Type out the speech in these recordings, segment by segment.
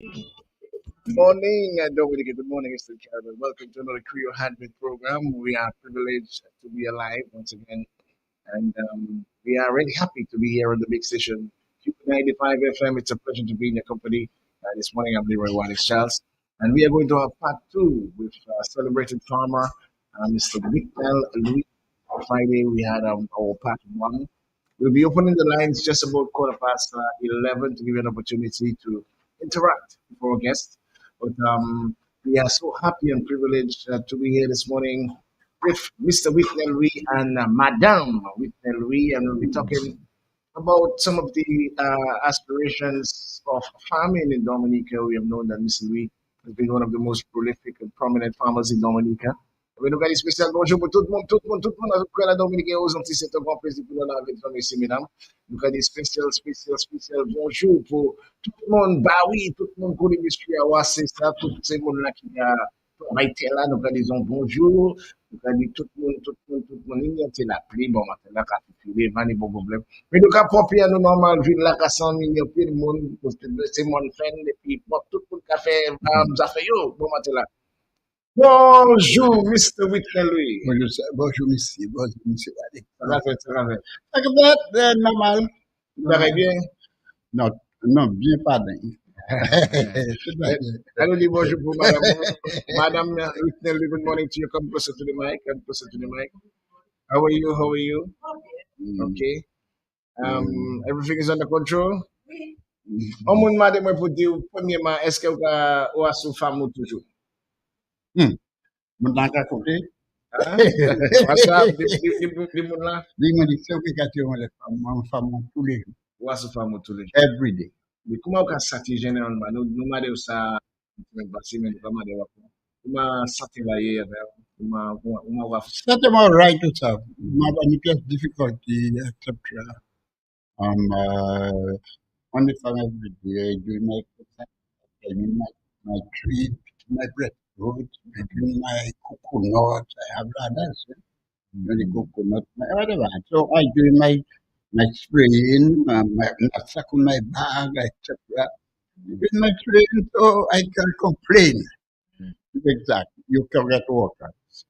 Good morning, Dominic. Good morning, Mr. Carver. Welcome to another Creole Heartbeat program. We are privileged to be alive once again, and we are really happy to be here on the big station, 95 FM. It's a pleasure to be in your company. This morning, I'm Leroy Wallace Charles, and we are going to have part two with celebrated farmer, Mr. Victor Louis. Friday, we had our part one. We'll be opening the lines just about quarter past 11 to give you an opportunity to interact with our guests. But we are so happy and privileged to be here this morning with Mr. Whitney Louis and Madame Whitney Louis, and we'll be talking about some of the aspirations of farming in Dominica. We have known that Mr. Louis has been one of the most prolific and prominent farmers in Dominica. We nous avons spécial bonjour pour tout le monde, à la Dominique aux Antilles, c'est un grand plaisir pour nous avec nous ici, mesdames. Nous avons des spécial bonjour pour tout le monde. Bah oui, tout le monde pour les messieurs, c'est ça, tous ces monde-là qui a été là, nous avons dit bonjour. Nous avons dit tout le monde, il y a la pluie, bon, matin, là, quand il est venu, bon problème. Mais nous avons propre à nous normal, vu la casse en ligne, puis le monde, c'est mon fan, et puis, bon, tout le monde qui a fait, nous a fait, yo, bon matin, là. Bonjour, Mr. Whitney Louis. Bonjour, monsieur. Bonjour, monsieur. Allez. Ça va fait. C'est normal. Ça va bien? Non, non, bien pardon. Allô, dis bonjour pour madame. Madame Whitney Louis, good morning to you. Come closer to the mic. Come closer to the mic. How are you? How are you? Okay. Everything is under control? On m'a demandé moi pour dire, premièrement, est-ce que vous avez sous femme toujours? Mon temps qu'à côté. WhatsApp, dis mon là. Dis-moi, c'est obligatoire, les femmes, ma femme, tous les jours. Ou sous femme tous les jours. Every day. Mais comment vous sentez généralement? Nous demandons ça, mais nous demandons comment sentez là hier, comment va faire? Certainement right to serve. My biggest difficulty, etc. On the farm every day, doing my exercise, my treat, my breadfruit, between my coconut, I have others, the coconut, whatever. So I do my spraying, my suck on my bag, etc. With my spraying, so I can complain. Exactly. You can get workers.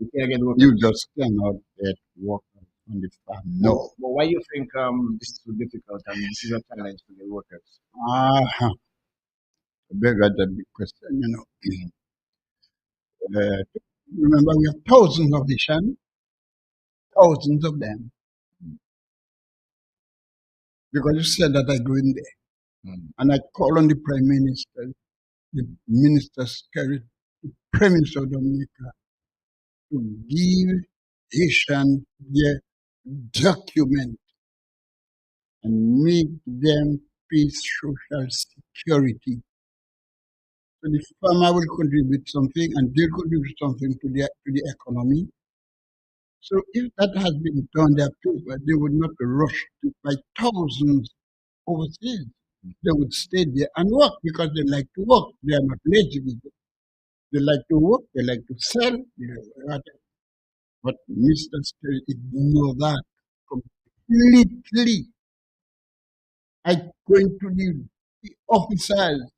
You can't get work. You just cannot get workers on the farm. No. But why you think this is so difficult and this is a challenge to get workers? That's a big question, you know. Remember, we have thousands of vision, thousands of them. Because you said that I go in there. And I call on the Prime Minister, the Minister Secretary, the Prime Minister of Dominica, to give Haitian their document and make them pay social security. So the farmer will contribute something and they'll contribute something to the economy. So if that has been done, their paper, they would not rush to buy thousands overseas. They would stay there and work because they like to work. They are not lazy people. They like to work, they like to sell. But Mr. Spirit ignore that completely. I going to the officers,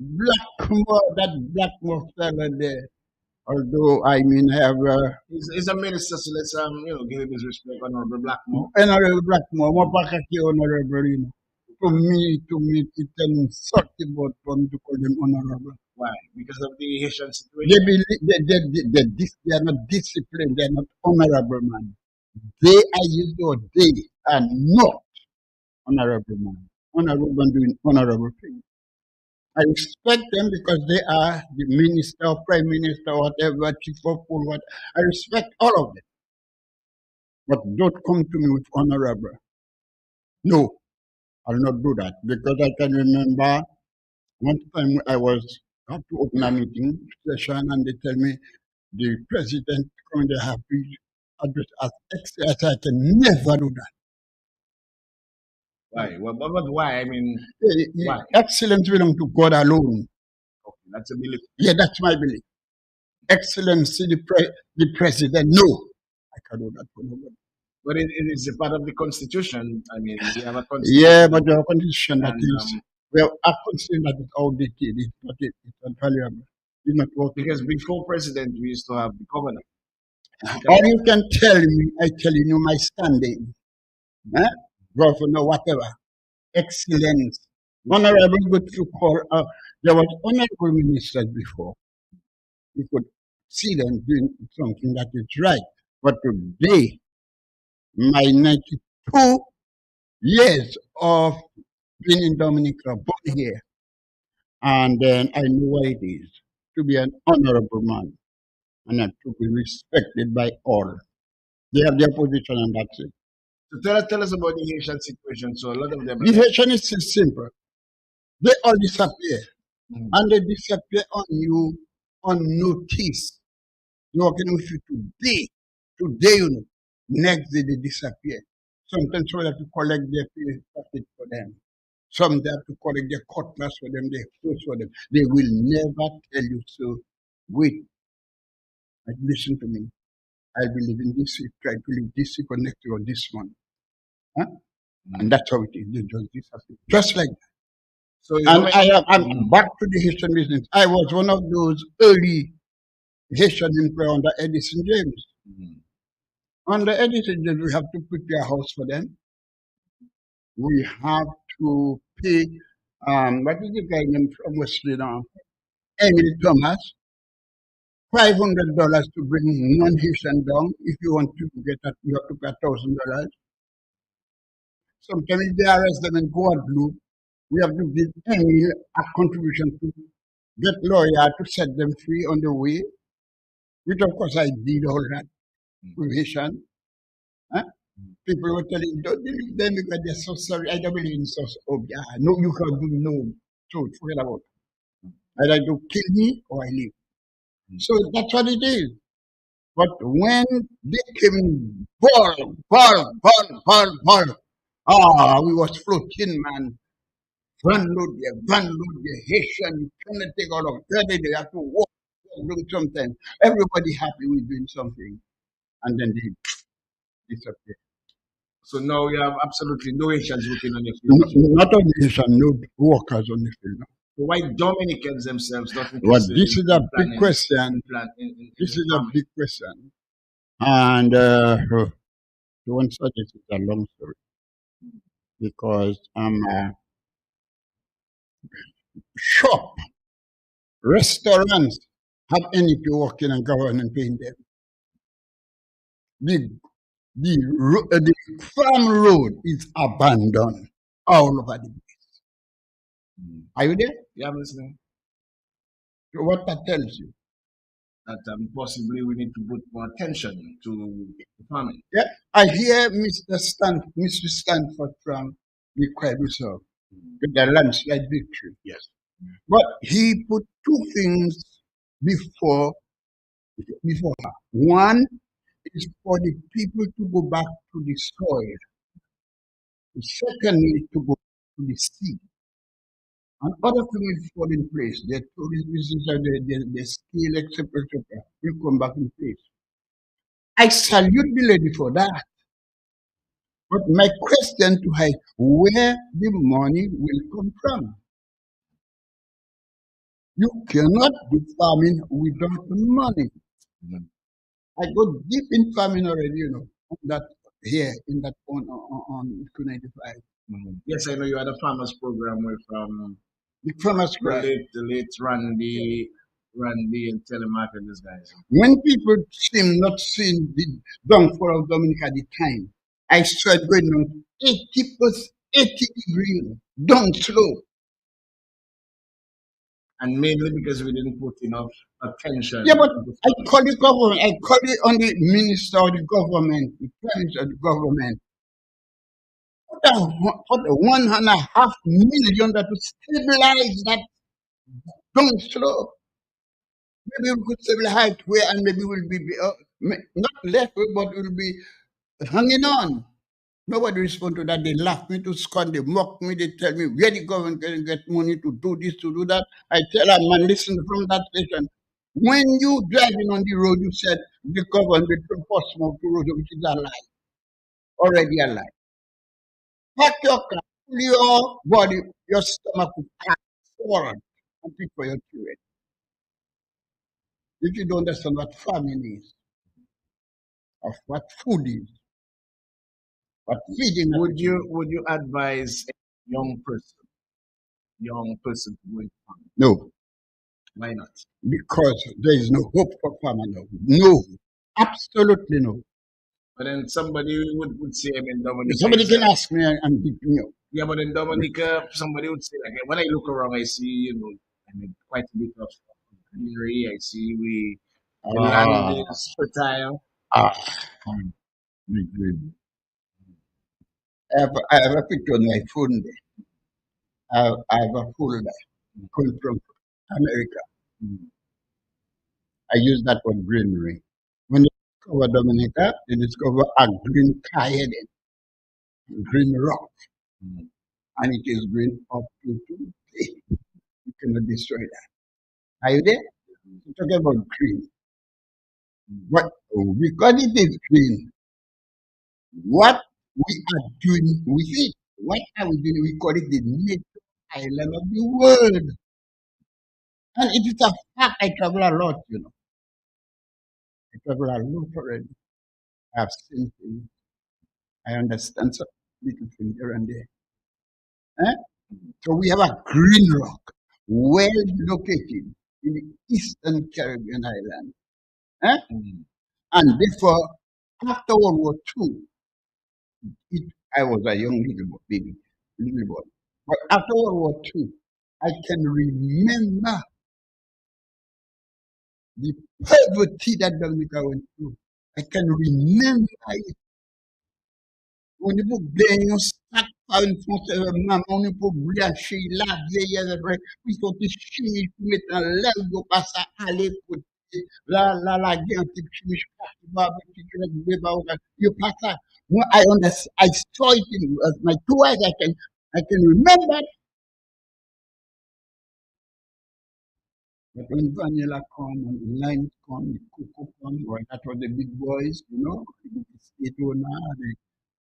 Blackmore fellow there. Although I have He's a minister, so let's give him his respect, Honorable Blackmore. Honorable Blackmore, honorable, you know. To me, it's an insulting for me to call them honorable. Why? Because of the Haitian situation. They are not disciplined. They are not honorable man. They are not honorable man. Honorable man doing honorable things. I respect them because they are the minister, prime minister, whatever, chief of police, what. I respect all of them. But don't come to me with honorable. No, I'll not do that because I can remember one time I had to open a meeting session and they tell me the president going to have to address as excellence. I can never do that. Why? But why? I mean, why? Excellence belongs to God alone. Okay, that's a belief. Yeah, that's my belief. Excellency, the president. No, I can't do that for nobody. But it is a part of the constitution. I mean, we have a constitution. Yeah, but the constitution that is Well, I consider that it's outdated. It's not valuable. It's not working. Because before president, we used to have the governor. Or you can tell me, I tell you my standing. Eh? Governor, whatever. Excellence. Honorable, good to call. There was honorable ministers before. You could see them doing something that is right. But today, my 92 years of being in Dominica, born here, and then I know what it is to be an honorable man and not to be respected by all. They have their position, and that's it. So tell us about the Haitian situation. So a lot of them are The like, Haitians is simple. They all disappear, mm, and they disappear on you on notice. You're working with you today, you know. Next day they disappear. Sometimes we have to collect their pay packet for them. Some they have to collect their cutlass for them, their clothes for them. They will never tell you so. Wait, listen to me. I'll be living this week, try to live this week or next week or this month. Huh? And mm. that's how it is. They just disappear. Just like that. So you know, And I'm mm, back to the Haitian business. I was one of those early Haitian employees under Edison James. mm, Under Edison James, we have to prepare a house for them. We have to pay, what is the guy name from Wesley now? Emil Thomas, $500 to bring one Haitian down. If you want to get that, you have to pay $1,000. Sometimes if they arrest them in Guadeloupe, we have to give Emil a contribution to get lawyer to set them free on the way, which of course I did all that with Haitian. Huh? People were telling, don't believe them because they're so sorry. I don't believe in so. Oh, yeah, no, you can do no truth. Forget about it. Either you kill me or I live. mm. So that's what it is. But when they came in, ball, we was floating, man. Van load the Haitian, you cannot take out of 30, they have to walk, doing something. Everybody happy with doing something. And then they disappear. So now you have absolutely no Haitians working on your field. Not only Haitian, no workers on the field. So why Dominicans themselves not But interested this is a in big planning, question. This in is a farming? big question. And to answer this is a long story because shop, restaurants have NEP working and government paying them. The, the farm road is abandoned all over the place. Mm. Are you there? Yeah, I'm listening. So what that tells you? That possibly we need to put more attention to farming. Yeah, I hear Mr. Stanford from the Quiet Reserve Mm. with the landslide victory. Yes. But he put two things before before her. One is for the people to go back to the soil. Secondly, to go to the sea. And other things will fall in place. The tourist business, the skill, etc., will come back in place. I salute the lady for that. But my question to her is where the money will come from. You cannot do farming without money. Mm. I go deep in farming already, on that here in that on 295. Mm. Yes, I know you had a farmers program with The farmers cry. the late Randy and telemarketers guys. When people seem not seeing the downfall of Dominica at the time, I started going on 80 degrees, down slow. And mainly because we didn't put enough Yeah, attention but into I farming. call the government, I call it on the minister of the government, the prime minister of the government. Put the 1.5 million that to stabilize that down slow. Maybe we could stabilize where and maybe we'll be not left, but we'll be hanging on. Nobody respond to that. They laugh me to scorn. They mock me. They tell me where the government can get money to do this, to do that. I tell them, man, listen from that station. When you driving on the road, you said the government will force smoke to road, which is a lie, already a lie. Pack your car. your body, your stomach will pack forward and pick for your children. If you don't understand what famine is, of what food is, what feeding Would is, you advise a young person to go into farming? no, Why not? because there is no hope for farmer now. No, absolutely no. But then somebody would say, I mean, Dominica Somebody is can ask me and give me up. yeah, but in Dominica, somebody would say, like, when I look around, I see, I mean, quite a bit of greenery. I see the land Ah, is fertile. ah, big, big. I have a picture on my phone there. I have a folder coming from America. Mm, I use that word greenery. When they discover Dominica, they discover a green cayenne, green rock, mm, and it is green up to today. You cannot destroy that. Are you there? We're talking about green. mm, But because it is green, what we are doing with it, what are we doing? We call it the nature island of the world. And it is a fact. I travel a lot, you know. I travel a lot already. I have seen things. I understand some little things here and there. Eh? mm, So we have a green rock, well located in the eastern Caribbean island. Eh? mm, And therefore, after World War II, I was a young little boy, baby, little boy. But after World War II, I can remember the poverty that Dominica went through. I can remember it. On ne peut gagner chaque fois une française, maman, on ne peut blanchir la vieille, puis faut que chimie, pour mettre en l'air, pour pas ça aller côté. La guerre, type chimie, je passe, bah, petit, you pass that. Well, I saw it in my two eyes, I can remember it. But when vanilla come and lime come, the cocoa come, well, that was the big boys, you know, the state owner,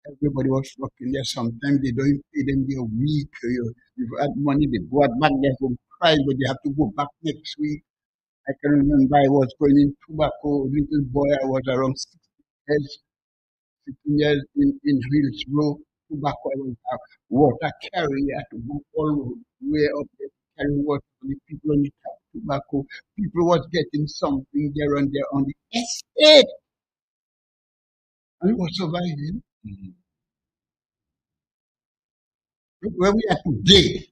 everybody was working there. Sometimes they don't pay them their week. You've had money, they go out back there home cry, but they have to go back next week. I can remember I was going in tobacco, little boy, I was around 16 years, 16 years in Hillsborough, tobacco, I was a water carrier, I had to go all the way up there to carry water for the people on the top tobacco. People was getting something there and there on the estate, and we were surviving. mm. Look where we are today.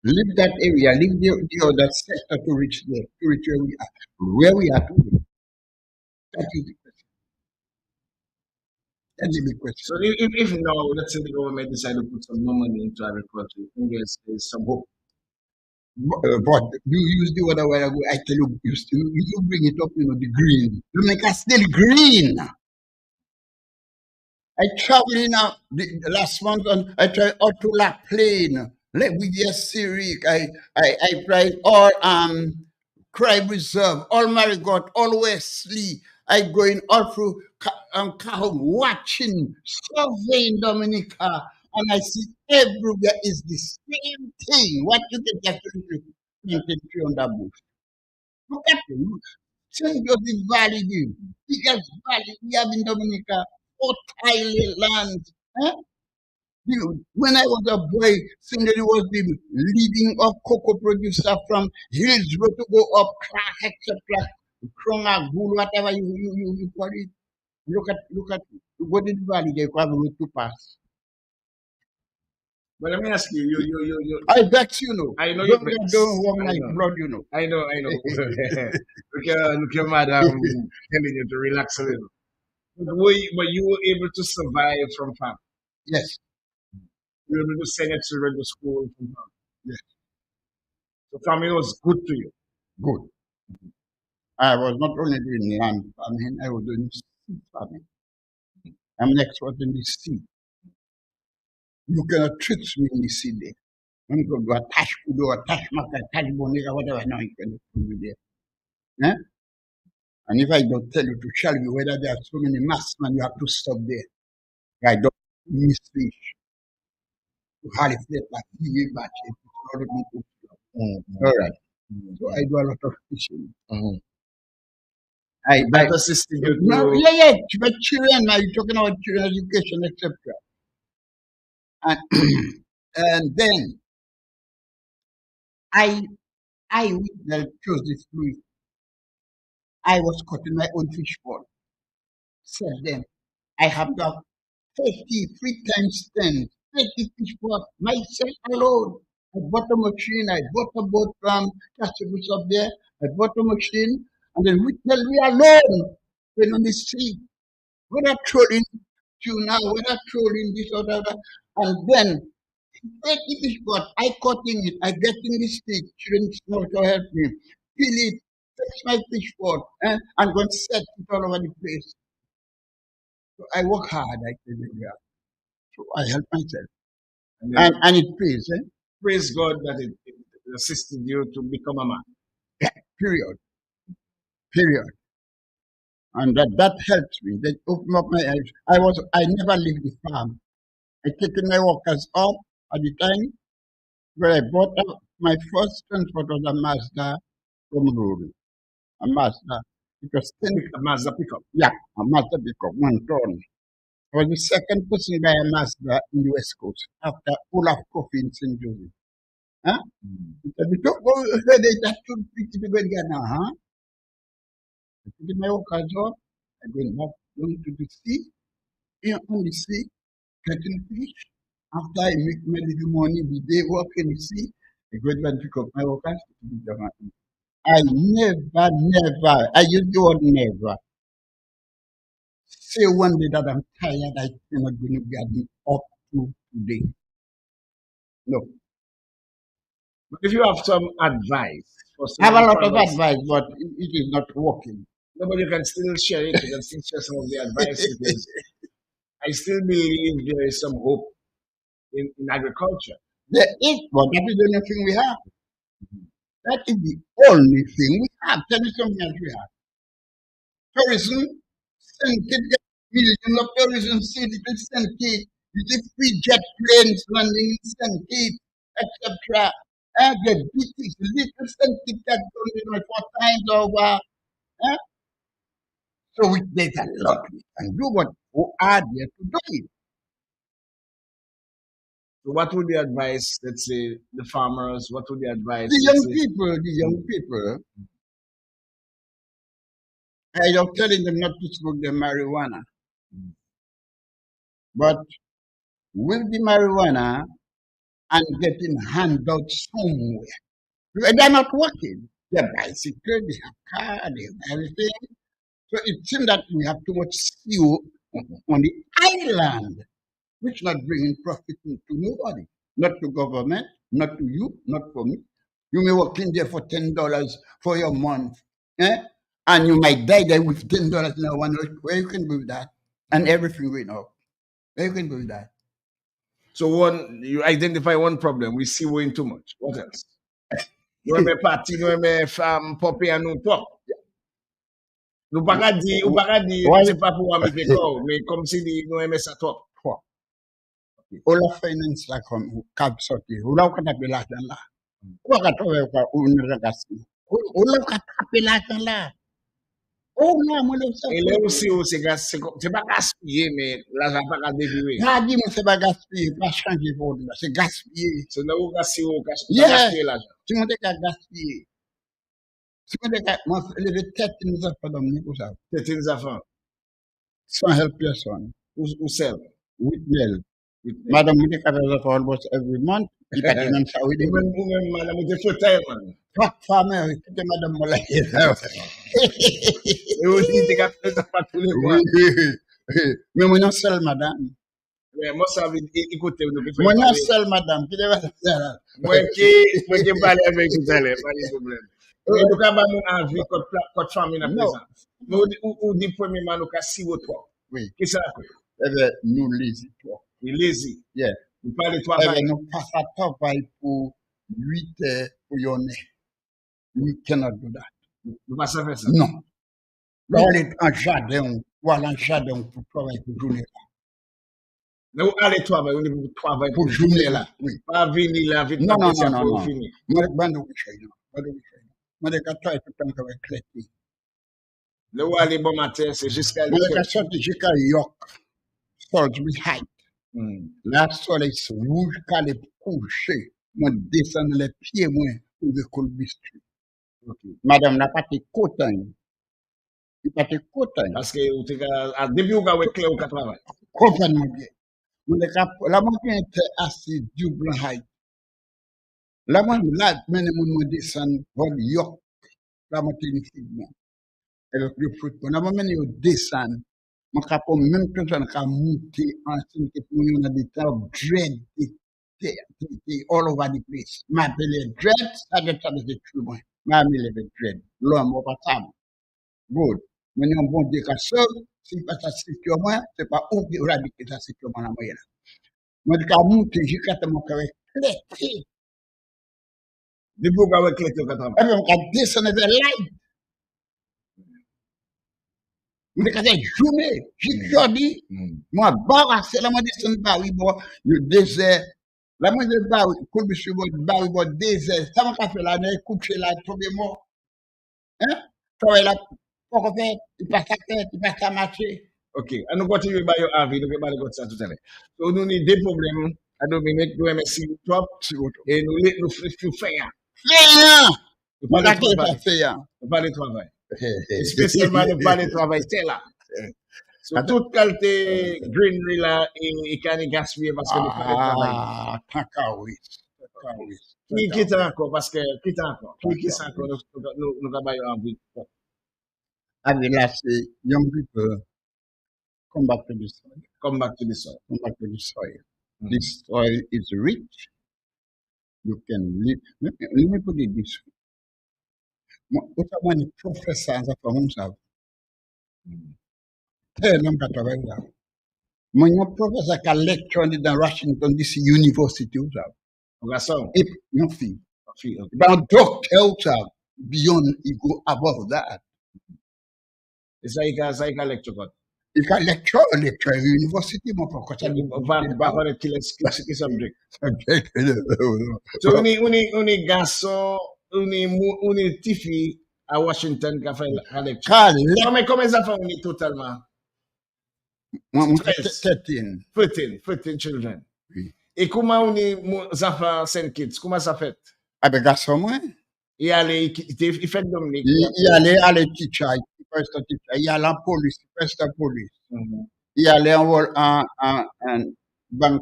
Leave that area, leave the other sector to reach there, to reach where we are. Where we are today. That is the question. That's the big question. So if now, let's say the government decide to put some more money into agriculture, you think there's some hope. But you use the other way ago. I tell you, you bring it up, the green. You make us still green. I traveled in the last month and I tried Autola plane. Like with your Syric, I tried all Cry Reserve, all Marigot, all Wesley. I going all through Cajon, watching, surveying Dominica, and I see everywhere is the same thing. What you can get to planted tree on that bush. Look at it. St. Joseph Valley, the biggest valley we have in Dominica, fertile land. Eh? When I was a boy, Cindy was the leading of cocoa producer from Hillsborough to go up, Clark, etc. Kronga, Gul, whatever you call it. Look at, go to the valley, they have a road to pass. But let me ask you, I vex, you know. I know you Don't vex. warm I my know. blood, you know. I know. Look, your madam telling you to relax a little. But you were able to survive from farm. Yes, You were able to send your children to school from farm. yes, So farming was good to you. good. I was not only doing land farming, I was doing seed farming. I'm an expert in the seed. You cannot trick me in the seed there. When you go to attach kudo, attach maka, attach bonega, whatever, now you can put me there. Eh? And if I don't tell you to tell you whether there are so many masks, man, you have to stop there. I don't miss fish. to haliflet like you batch it. All Mm-hmm. right. So I do a lot of fishing. Mm-hmm. I That assisted you no, to. yeah, yeah, but children, now you're talking about children education, etc. And and then I I well, chose this Louis. I was cutting my own fish pond. Said them, I have got 30, 3 times 10, 30 fish pot myself alone. I bought a machine, I bought a boat from Cassius up there, I bought a machine, and then we tell we alone when on the sea. We're not trolling tuna, we're not trolling this or that. And then 30 fish pot, I cutting it, I getting the stick, shouldn't small to help me. Peel it, fix my fish pot, and go and set it all over the place. So I work hard, I tell you. Yeah. So I help myself. And then And it pays, eh? praise God that it assisted you to become a man. Yeah, period. Period. And that helps me. They open up my eyes. I never leave the farm. I taken my workers up at the time where I bought my first transport was a Mazda from rural. A Mazda. It was 10, A Mazda pickup. yeah, a Mazda pickup, 1 ton. I was the second person by a Mazda in the West Coast after Olaf Coffey in St. Joseph. Huh? Mm. He said, "We talk about that should be to go again now, huh? I took my workers up. I went back down to the sea, on the sea, catching fish. After I make my little money, the day work in the sea, I go back and pick up my workers to be done. I never, I use the word never. Say one day that I'm tired, I cannot going to get me up to today. No. But if you have some advice for I some have of a the lot of farmers, advice, but it is not working. nobody can still share it. You can still share some of the advice because I still believe there is some hope in agriculture. There is, but that is the only thing we have. That is the only thing we have. Tell me something else we have. Tourism, send kid get million of tourism city to send kid. You see free jet planes landing in send kid, etc. And the British little send kid that done it 4 times over. Eh? So there's a lot we can do, but who are there to do it? So what would you advise, let's say, the farmers? What would you advise, The let's young say, people, the young mm, people, I am telling them not to smoke the marijuana. mm, But with the marijuana and getting handouts somewhere, they're not working. Their bicycle, their car, their everything. So it seems that we have too much CO on the island, which not bringing profit to nobody, not to government, not to you, not for me. You may work in there for $10 for your month, eh? And you might die there with $10 now. Where you can do that? And everything going up. Where you can do that? so one, you identify one problem. We see way too much. What else? Nou eme pati, nou eme popi an nou pop. Nou pa ka di, Why? se pa pou wame fe kor, me kom si di nou eme sa top. All of finance like cab sorti. Ula ka tapilasan la. Ula ka tawe ka uniragasi. Ula ka tapilasan la. Oh na mo lo sa E le ou si ou se pa gaspye, me la jan pa ka deviwe. Hadi mo se ba gaspiller, pas changer pour là. C'est gaspiller. Se nou ou gasi ou, pa Yeah. gaspye la jan. Si mo te ka gaspiller. Si mo te ka, mo le tête nous a pas donné pour ça. Tetin zafan, Sans help person. ou sel. With mail. Madam, mo te ka almost every month. Ipati nan sa with Ou him. men man, mou te fotay man. Fuck farmer, kite madam mo like it. E ou di te ka fotay pa tou le kwa. Mais moi non seul madame. Mwen sa vi ikote nou ki fwe Moi non pale. seul madame. Kite madam. Mwen ki pale ave koutale, pa di problem. Men nou ka ba nou anvi kot fami na No. prezant. Men ou di premi man nou ka si wo to. Oui. Ki sa kwe? Nous lazy toi. We lazy. Yeah. Nou pale to avay. Nous passe à travail pour 8 heures pour yon nez. We cannot do that. Nou pa sa fe sa. Non. Là, on est en jardin, ou aller en jardin pour travailler pour journée. Nous allons travailler, on est travail pour pour journée journée là. là, oui. Pas venir là, vite Non, non, passer non, après non, au non. fini. Moi, bando wichayna, bando wichayna. Moi, de ka try tout le temps avec clé. Nous allons bon matin, c'est jusqu'à Moi, de l'école. ka sorti jusqu'à York, Salisbury Heights. La soleil se rouge quand les coucher. Moi, descendre les pieds, moi, pour le Colby Street. Madame n'a pas été content. Il n'a pas été content. Parce que depuis où vous clé au travail. Complètement bien. Moi, de ka, la moi, qui était assis du blanc Heights. La moi, là, maintenant, moi, descendre, voir York. La moi, t'es une fille, avec le football. La moi, maintenant, descendre. Moi, quand même personne qui a monté ensemble, qui pour a des temps dread, all over the place. Ma belle dread, ça doit être des trucs, moi. Ma belle dread. L'homme, on va ça. Good. Maintenant, bon Dieu, qu'à ça, si pas ça sécurement, c'est pas où que vous habitez ça sécurement la moyenne. Moi, je suis monté, j'ai quatre mon carré, clé. Depuis où vous clé au travail. Et puis, on a descendu vers là. On a fait journée, j'ai dit, moi, c'est la moi descendre par oui, bon, le désert. La moi de bar, coupe sur votre bar, votre désert. Ça m'a fait la nuit, coucher là, tomber mort. Hein? Toi, là, pour faire, il passe à tête, il passe à marcher. Ok, on nous continue par your avis, nous allons parler de ça tout à l'heure. Donc, nous avons des problèmes à Dominique, nous remercions trop, et nous faisons faire. Rien! Nous Mon parlons gars, de pas travail. fait, Nous parlons de travail. Et spécialement, nous parlons de travail, c'est là. Sur toute qualité, greenery là, et qu'on est gaspillé parce que nous parlons de travail. Ah, tant qu'à oui. Qui est encore, parce que, qui est encore, qui est encore, nous travaillons en vie. Ah, mais là, c'est young people come back to the soil. Come back to the soil. Come back to the soil. This soil is rich. You can live. Let me put it this way. What I want to professors of homes have. Tell them that I have. When your professor can lecture in the Washington DC University, Garçon, if nothing. fille, ok. But doctor beyond, you go above that. Et ça, il y a lecture code. You can lecture university, mon pourquoi ça dit On va parler de quel subject. subject. So, on est garçon, on est tifi à Washington qui a fait la lecture. Comment ça fait on est totalement? 13 children. Oui. Et comment on est, enfants, Saint Kitts, comment ça fait? Ah ben garçon, moi. Il fait Dominique. Il allait à la teacher, il allait en police, first police. Il allait en banque,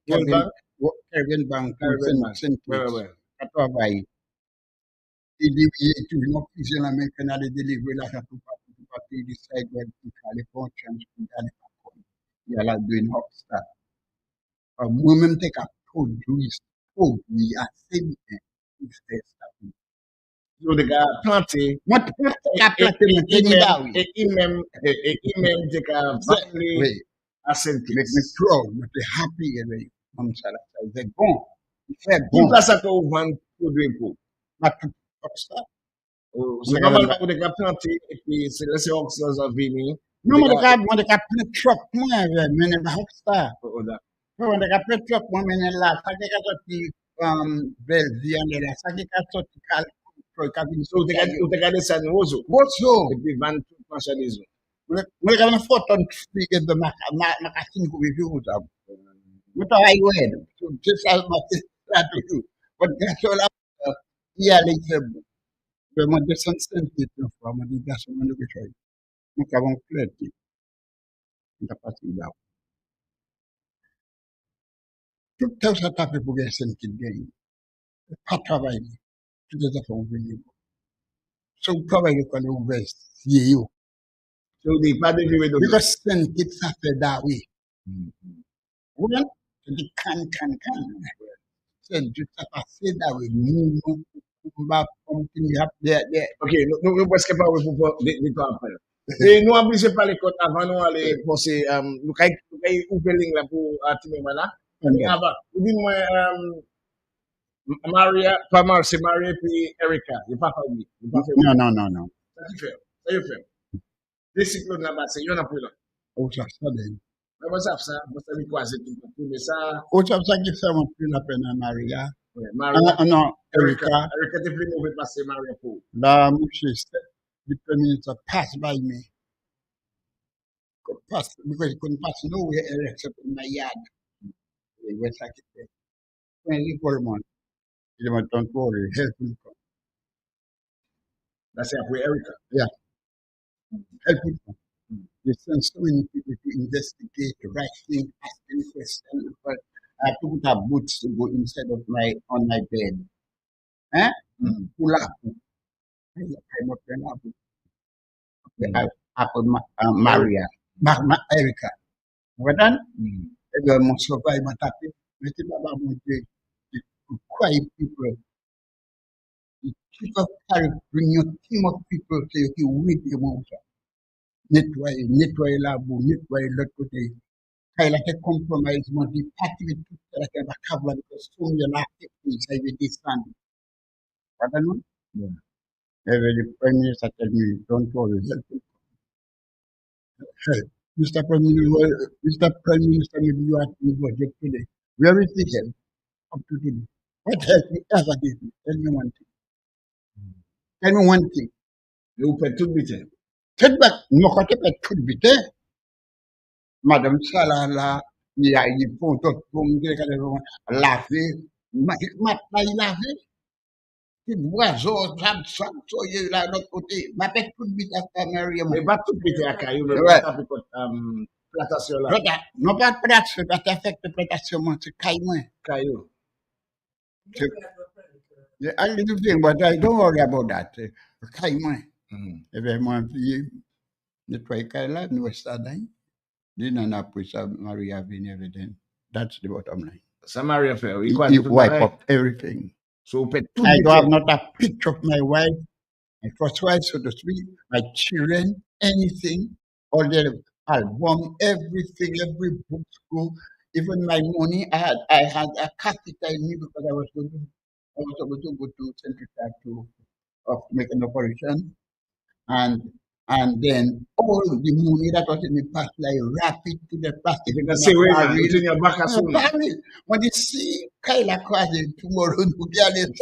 Kevin Bank, Saint Kitts. À travailler. Il est toujours en prison la main qu'on allait délivrer l'argent tout partout, il décide de aller pour un chance pour aller par contre. Il allait donner une hopstar. Moi-même, je suis produit assez bien pour faire ça. So, les gars planté. Moi, je suis planté, et il-même, je suis oui. à Saint Make Kitts. me proud, je suis happy avec comme ça. C'est bon. Il fait Qui bon. passe à quoi vous vendez produit pour? Ma tout hopstar. C'est normalement vous devez planter et puis c'est laisser Oxford en venir. Non, moi, je suis plein truck, moi, mais je suis hopstar. Moi, je suis plein truck, moi, mais je suis là. Ça qui est sorti Belgique, là. Ça qui est sorti So, vous regardez ça nous aux autres. Et puis vendre tout marchandise. Moi, je suis une photo de ma castine pour vivre. Moi, je suis wed. C'est ça, là, tout. Votre garçon, là, il y a les faibles. Moi, je descends 5 pieds, moi, je dis, garçon, moi, je suis nous avons clair. Nous avons passé là. Tout ça, ça fait pour gagner 5 pieds de gagne. Pas travailler. Tout les affaires ouvertes. So, travail qu'on est ouvert, c'est yo. So, il n'y a pas de vivre de Because 5 pieds, ça fait d'ailleurs. Vous voyez? C'est du can. C'est du ça passé d'ailleurs. Nous, on va continuer à faire. Ok, nous ne presque pas pour des temps après. Et nous obligés par les côtes avant nous aller penser, nous avons ouvert ligne là pour Timé là. Avant, dis-moi, Maria, pas Maria, c'est Maria puis Erika. Il n'y a pas fait oui. Non. Ça y fait. Des cyclones là-bas, c'est y'en a plus là. Oh, ça, Mais what's up, ça? Vous savez quoi, c'est tout pour mais ça. Autre chose qui fait mon plus la peine à Maria. Ouais, Maria, Non, Erica. Erika. Erica, t'es plus mauvais passer Maria pour. La mouche, the Prime Minister passed by me. Pass, because he couldn't pass nowhere else except in my yard. He was like, when he called me, he went, don't worry, help will come. That's it, for Erica. Yeah, help will come. They send so many people to investigate, writing, asking questions. But I have to put a boots to go inside of on my bed. Eh? Pull up. I'm not going I put Maria, Erica. What done? Everyone must survive, but I think, the quiet people, the chief of carry, bring your team of people so you can win the mountain. Nettoyer la boue, nettoyer l'autre côté. Quand il a fait compromise, moi, dit, parti de tout ça, là, qu'il va cavoir, parce que son, il y a la ça, il va descendre. Pardon? The Prime Minister tell me, don't worry, help me. Hey, Mr. Prime Minister, Mr. Prime Minister, maybe you asked me budget today. Where is the help up to today? What help you ever give me? Tell me one thing. Tell me one thing. You pay tout bite. Take back, mon côté peut tout vite. Madame Salah, là, il y a une photo pour me dire qu'elle a lavé. Maintenant, il a lavé. Petit oiseau, ça, soyez là, de l'autre côté. Ma pète tout vite à ta mère. Mais pas tout bite à caillou, mais Ouais. pas plantation là. Non, pas de prédation, pas d'affect de prédation, c'est caillou. Caillou. I little thing, but I don't worry about that. Caillou. Et bien, moi, puis, nettoyer caillou là, nous restons là. Then and up with Maria being everything. That's the bottom line. Ça Maria fait, He wipe up everything. So pay tout I bite. don't have not a picture of my wife, my first wife, so to speak, my children, anything, all their album, everything, every book school, even my money. I had a catheter in me because I was going to go to Central to make an operation. And then all the money that was in the past, like wrap it to the plastic. You can say, wait, it's in your back as soon. When you see Kyla Kwasi tomorrow, you get it.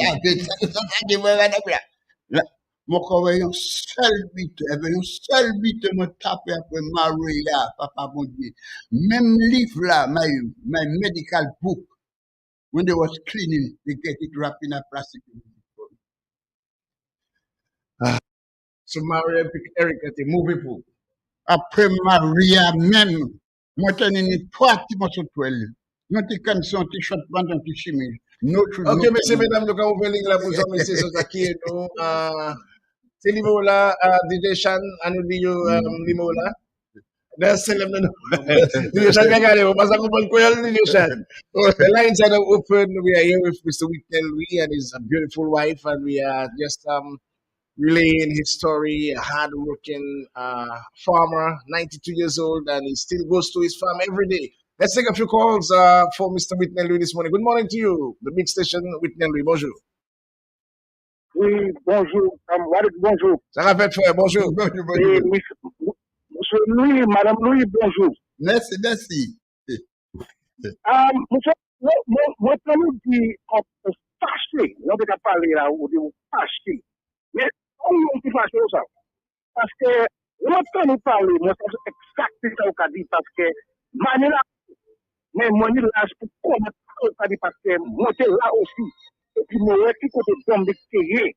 Moko we yon sel bite mwen tape apwe Maria, papa bon Dieu. Même livre là, my medical book, when they was cleaning, they get it wrapped in a plastic. So Maria pick Erica, they move people. Après Maria même, moi t'en ai trois petits morceaux de toile. Non t'es comme ça, t'es shot pendant t'es chemise. Ok, messieurs, mesdames, nous avons ouvert la pour ça, messieurs, c'est qui est nous. C'est l'imo là, DJ Chan, à nous dire l'imo là. C'est le nom. DJ Chan, regardez, on passe à comprendre quoi DJ Chan. The lines are now open. We are here with Mr. Whitney Louis and his beautiful wife, and we are just relaying his story. A hard-working farmer, 92 years old, and he still goes to his farm every day. Let's take a few calls for Mr. Whitney Louis this morning. Good morning to you, the big station Whitney Louis. Bonjour. Oui, bonjour. Bonjour. Ça va fait frère, bonjour. Et monsieur Louis, Madame Louis, bonjour. Merci. Monsieur, moi, nous dit fâché. On peut pas parler là, on dit fâché. Mais on peut fâché ça. Parce que, longtemps nous parler, moi, c'est exactement ça qu'on dit, parce que, manière mais moi, je suis pour connaître ça, parce que moi, c'est là aussi. Et puis, moi, qui côté Dominique Thierry.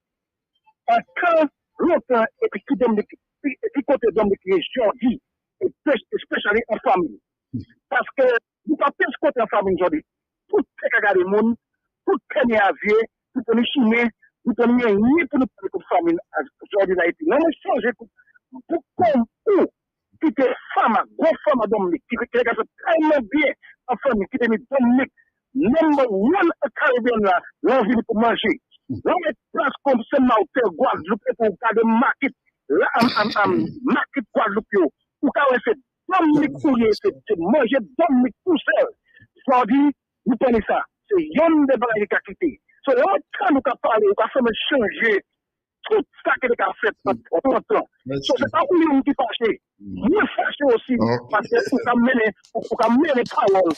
Parce que, longtemps, et puis, qui côté Dominique région dit, et spécialement en famille. Parce que, vous ne pouvez pas côté en famille aujourd'hui. Tout est regardé le monde, tout est avié, tout est chimé, tout est ni pour nous parler de famille aujourd'hui d'Haïti. Non, mais changer pour comme où, qui est femme, grosse femme à Dominique, qui regarde tellement bien en famille, qui est Dominique, number one Caribbean là, l'envie pour manger. Là, on est place comme c'est Mautel, Guadeloupe, pour garder market, là, market Guadeloupe, ou quand on fait Dominique Coulier, c'est manger Dominique tout seul. Ça dit, vous prenez ça, c'est yon de bagaille qui a quitté. So, là, quand nous avons parlé, nous avons fait changer tout ça que nous avons fait en temps. So, c'est pas où nous qui fâché. Mwen fache osi, Ok. paske ou ka mene kawol,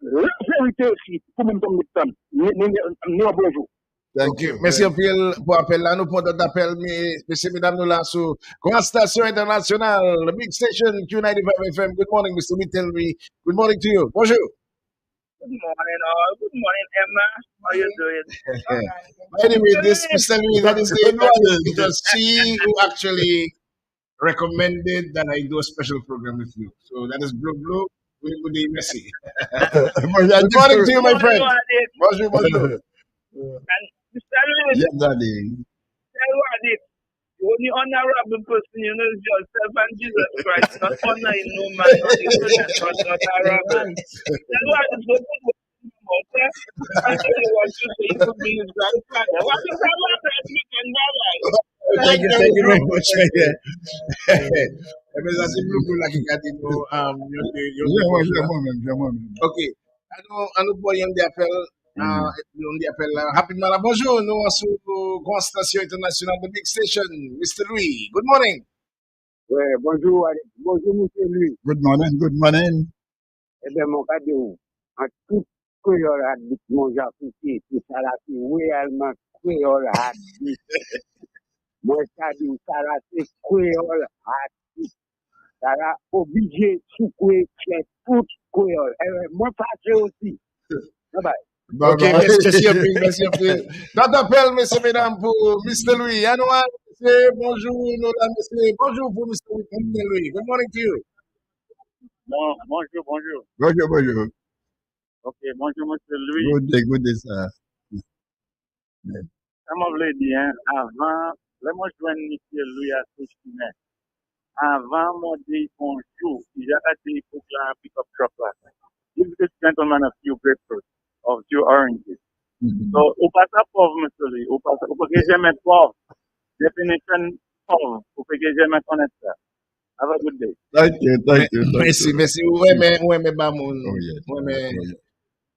la verite osi, pou mwen tom mitan, ni an bonjou. Thank Ok, you. merci un peu pour l'appel là. Nous prenons d'appel, mais messieurs, mesdames, nous là sur Grande Station Internationale, the big station, Q95 FM. Good morning, Mr. Mittelby. Good morning to you. Bonjour. Good morning, all. Good morning, Emma. How you doing? Anyway, this Mr. Louis, that is Good morning. it was she who actually recommended that I do a special program with you. So that is Blue Blue. Good day, Messi. Good morning to you, my Good friend. morning, Wadid. Bonjour, bonjour. And Mr. Lewis, Yes, darling. tell Wadid, the only honorable person you know is yourself and Jesus Christ, not honoring no man, not even that, not honorable. Tell Wadid, go put what you want, eh? And tell you what you say, you could be his grandfather. What is that matter? You can die. Thank you very much. Mas assim, Blue Blue, like you got to know, Ok. Ano po yung di apel, yung di apel, happy mara, bonjour, nous sur Grande Station Internationale, the big station, Mr. Louis. Good morning. Ouais, bonjour, bonjour, monsieur lui. Good morning. Good morning. Eh bien, mon cadeau, en tout Creole Heartbeat, mon j'apprécie, tout ça là, c'est réellement Creole Heartbeat. Moi, ça dit, ça là, c'est Creole Heartbeat. Ça là, obligé, sous c'est tout Creole. Moi, fâché aussi. Bye bye. Bye Ok, bye. merci un peu, merci un peu. Notre appel, messieurs, mesdames, pour Mr. Louis. Anouan, c'est bonjour, nous là, monsieur. Bonjour pour Mr. Louis. Good morning to you. Bon, bonjour, bonjour. Bonjour, bonjour. Ok, bonjour, monsieur Louis. Good day, sir. Comme on l'a dit, hein, avant, là, moi, je dois monsieur Louis à tout ce avant, moi, dit bonjour. Il a dit pour la pick-up truck là. Give this gentleman a few grapefruits or few oranges. So, au passage pauvre, monsieur Louis, au passage, pour que j'aime être pauvre. Definition pauvre, pour que j'aime connaître ça. Have a good day. Thank you. Thank you. Thank Merci, you. merci. Ouais, mais, Bamoun. Oh, yes. Ouais, mais, Oh, yes.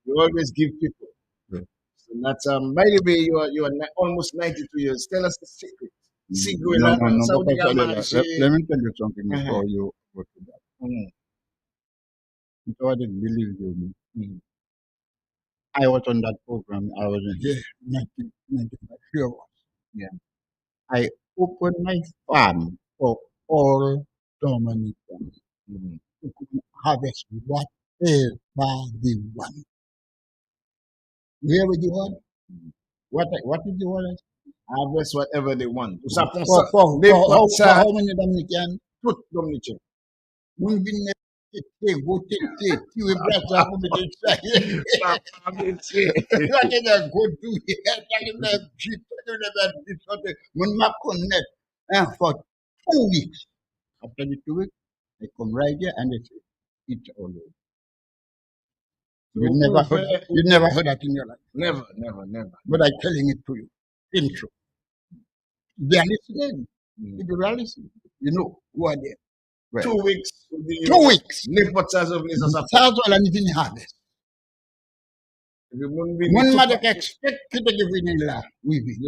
you always give people. Yeah. So that's, by the way, you are almost 92 years. Tell us the secret. Secret. No, no, no. Saudi Papa Salela, Arabia, let me tell you something Uh-huh. before you go to that. Because I didn't believe you. I was on that program. I was in here, 1995. Here I was. Yeah. I opened my farm for all Dominicans Mhm. who could harvest whatever they want. Wherever you want. What did you want? Harvest whatever they want. Tout ça pour For, ça. for, Des for, how, potes, for ça, how many Dominicans? tout Dominicain. Mun binne go tete, tiwe brasa for me to say. What did I go do here? Talking about cheap, talking about this something. Mun ma connect for 2 weeks. After the 2 weeks, I come right here and they say, it's all over. You never heard that in your life. Never. But I'm telling it to you. In truth. They are listening. If you are listening, you know who are there. Well, 2 weeks. 2 weeks. N'importe ça, ça veut dire ça. Ça, la nivini harvest. Mon mother expect to give me la. Oui, oui.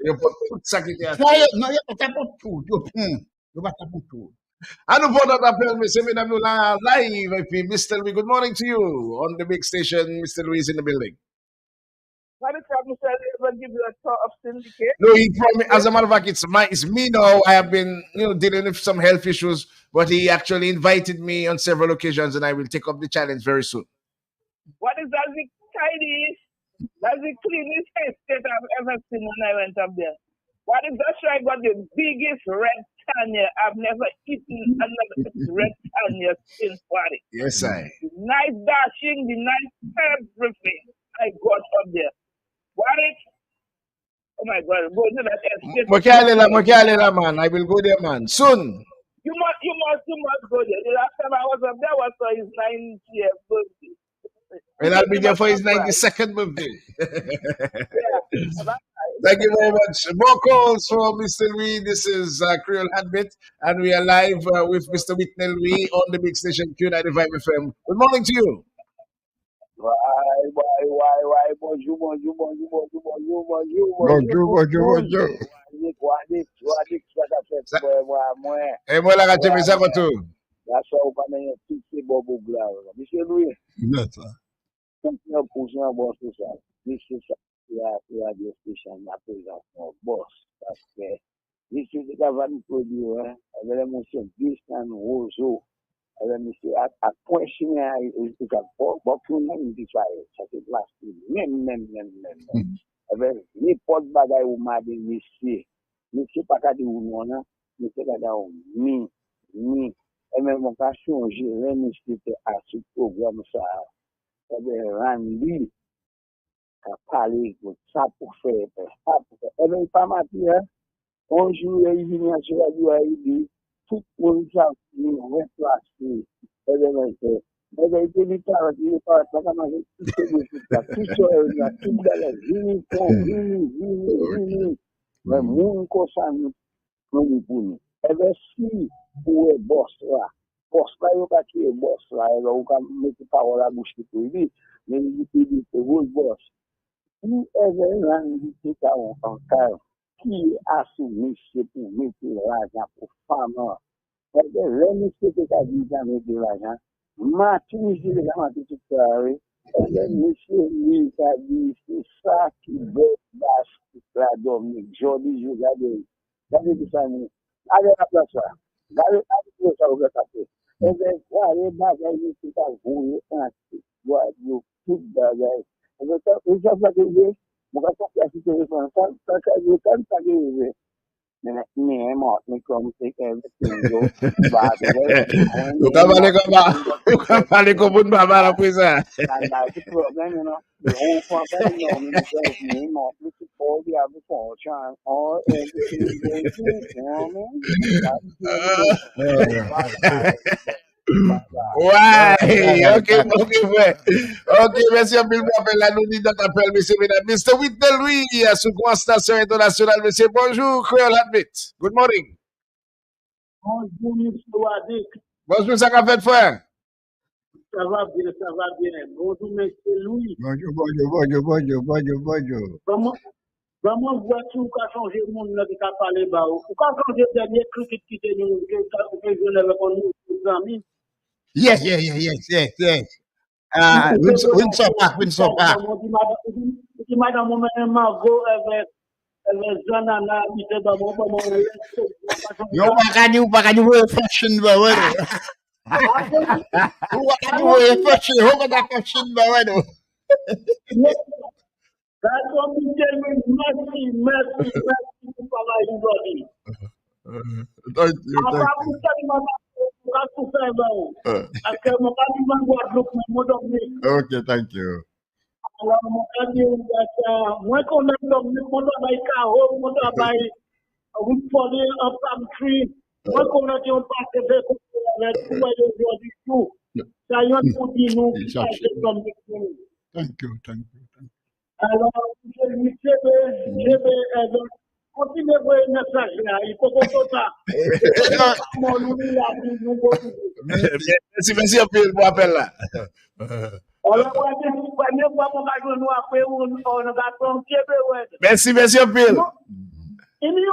You put tout ça qui était à Ça, non, il n'y a pas de tout. Il n'y a pas de tout. À nous pour notre appel, messieurs, mesdames, nous là, live, et puis Mr. Louis, good morning to you on the big station. Mr. Louis is in the building. Why did Mr. Lewis give you a sort of syndicate? No, he promised, as a matter of fact, it's me now. I have been, dealing with some health issues, but he actually invited me on several occasions, and I will take up the challenge very soon. What is that the tidiest, that's the cleanest estate I've ever seen when I went up there. What is that? I got the biggest red tanya. I've never eaten another red tanya since party. Yes, I. The nice dashing, the nice everything I got up there. What is? Oh my God, go to that estate. Mokialela, man. I will go there, man. Soon. You must go there. The last time I was up there was for his 90th birthday. And I'll be there for his 92nd birthday. Yeah. Thank you very much. More calls for Mr. Louis. This is Creole Heartbeat, and we are live with Mr. Whitney Louis on the big station Q95 FM. Good morning to you. Why, bonjour. E mwen la kache misa koto. That's all when you teach the bubble glow. Monsieur Louis, Yes, sir. no pushing a boss to say. This is radio station, not a boss. That's the this is the government producer. And then I say this and also. And then I say a question is a box in this way. Such a last men. And then ni pot bagay ou ma de monsieur. Monsieur pas qu'à dire ou non, monsieur qu'à dire mi. Et même mon cas changer, monsieur à ce programme ça. Et bien, Randy a parlé de ça pour faire, ça pour faire. Et bien, pas ma dire, un jour, il vient sur la radio, il dit, tout le monde s'est remplacé. Et bien, mais il était dit, il parle, pas comme avec tout ce tout ça, tout dans les vini. Mais mon conseil, nous pour. Et bien, si vous êtes boss là, yo ka ki e boss là, ou ka mette parole à bouche pour lui, mais il dit c'est vous boss. Qui est l'indiqué en cas qui a soumis pour mettre l'argent pour femme. Et bien, l'indiqué qui a dit mettre l'argent, Martin, il a dit tout ça, et bien, monsieur, lui, il a dit, c'est ça qui veut la Dominique. Jodi, je regarde tout ça, allez à la place là. Allez ça, vous avez et bien, les bagages qui sont voués, tout bagage. Et bien, ils savent pas que je vais faire ce téléphone, ça, je can't pas que mais moi, mais comme c'est everything, Ou ka pale kon moun baba la prison. that's the problem, you know. The whole family, you know, because me, not looking for the other fortune, or everything goes through, you know what I mean? Ouais, ok, frère. Ok, merci un peu pour l'appel là. Nous disons d'appel, monsieur, mesdames. Mr. Whitney Louis, sous Grand Station Internationale. Monsieur, bonjour, Creole Heartbeat. Good morning. Bonjour, monsieur Wadik. Bonjour, ça qu'a fait, frère? Ça va bien. Bonjour, monsieur Louis. Bonjour. Vraiment, voici où qu'a changé le monde qui a parlé bas. Où qu'a changé le dernier cricket qui était nous, que je n'avais pas nous, amis. Yes. Windsor Park. Madame, on Margot avec Zanana, qui était dans mon moment. You pas qu'à fashion, bah ouais. Fashion, how that fashion, bah ouais. That's what we tell you. Merci pour travail aujourd'hui. Thank you. Okay, thank you. Alors, moi, qu'on a mon travail carreau, mon travail, vous prenez un palm tree, moi, qu'on a dit, on passe avec aujourd'hui tout. Ça y est, pour dire nous, Thank you. Alors, je lui continuez à le message là, il faut qu'on fasse ça. Merci un peu pour l'appel là. Merci un peu. Il y a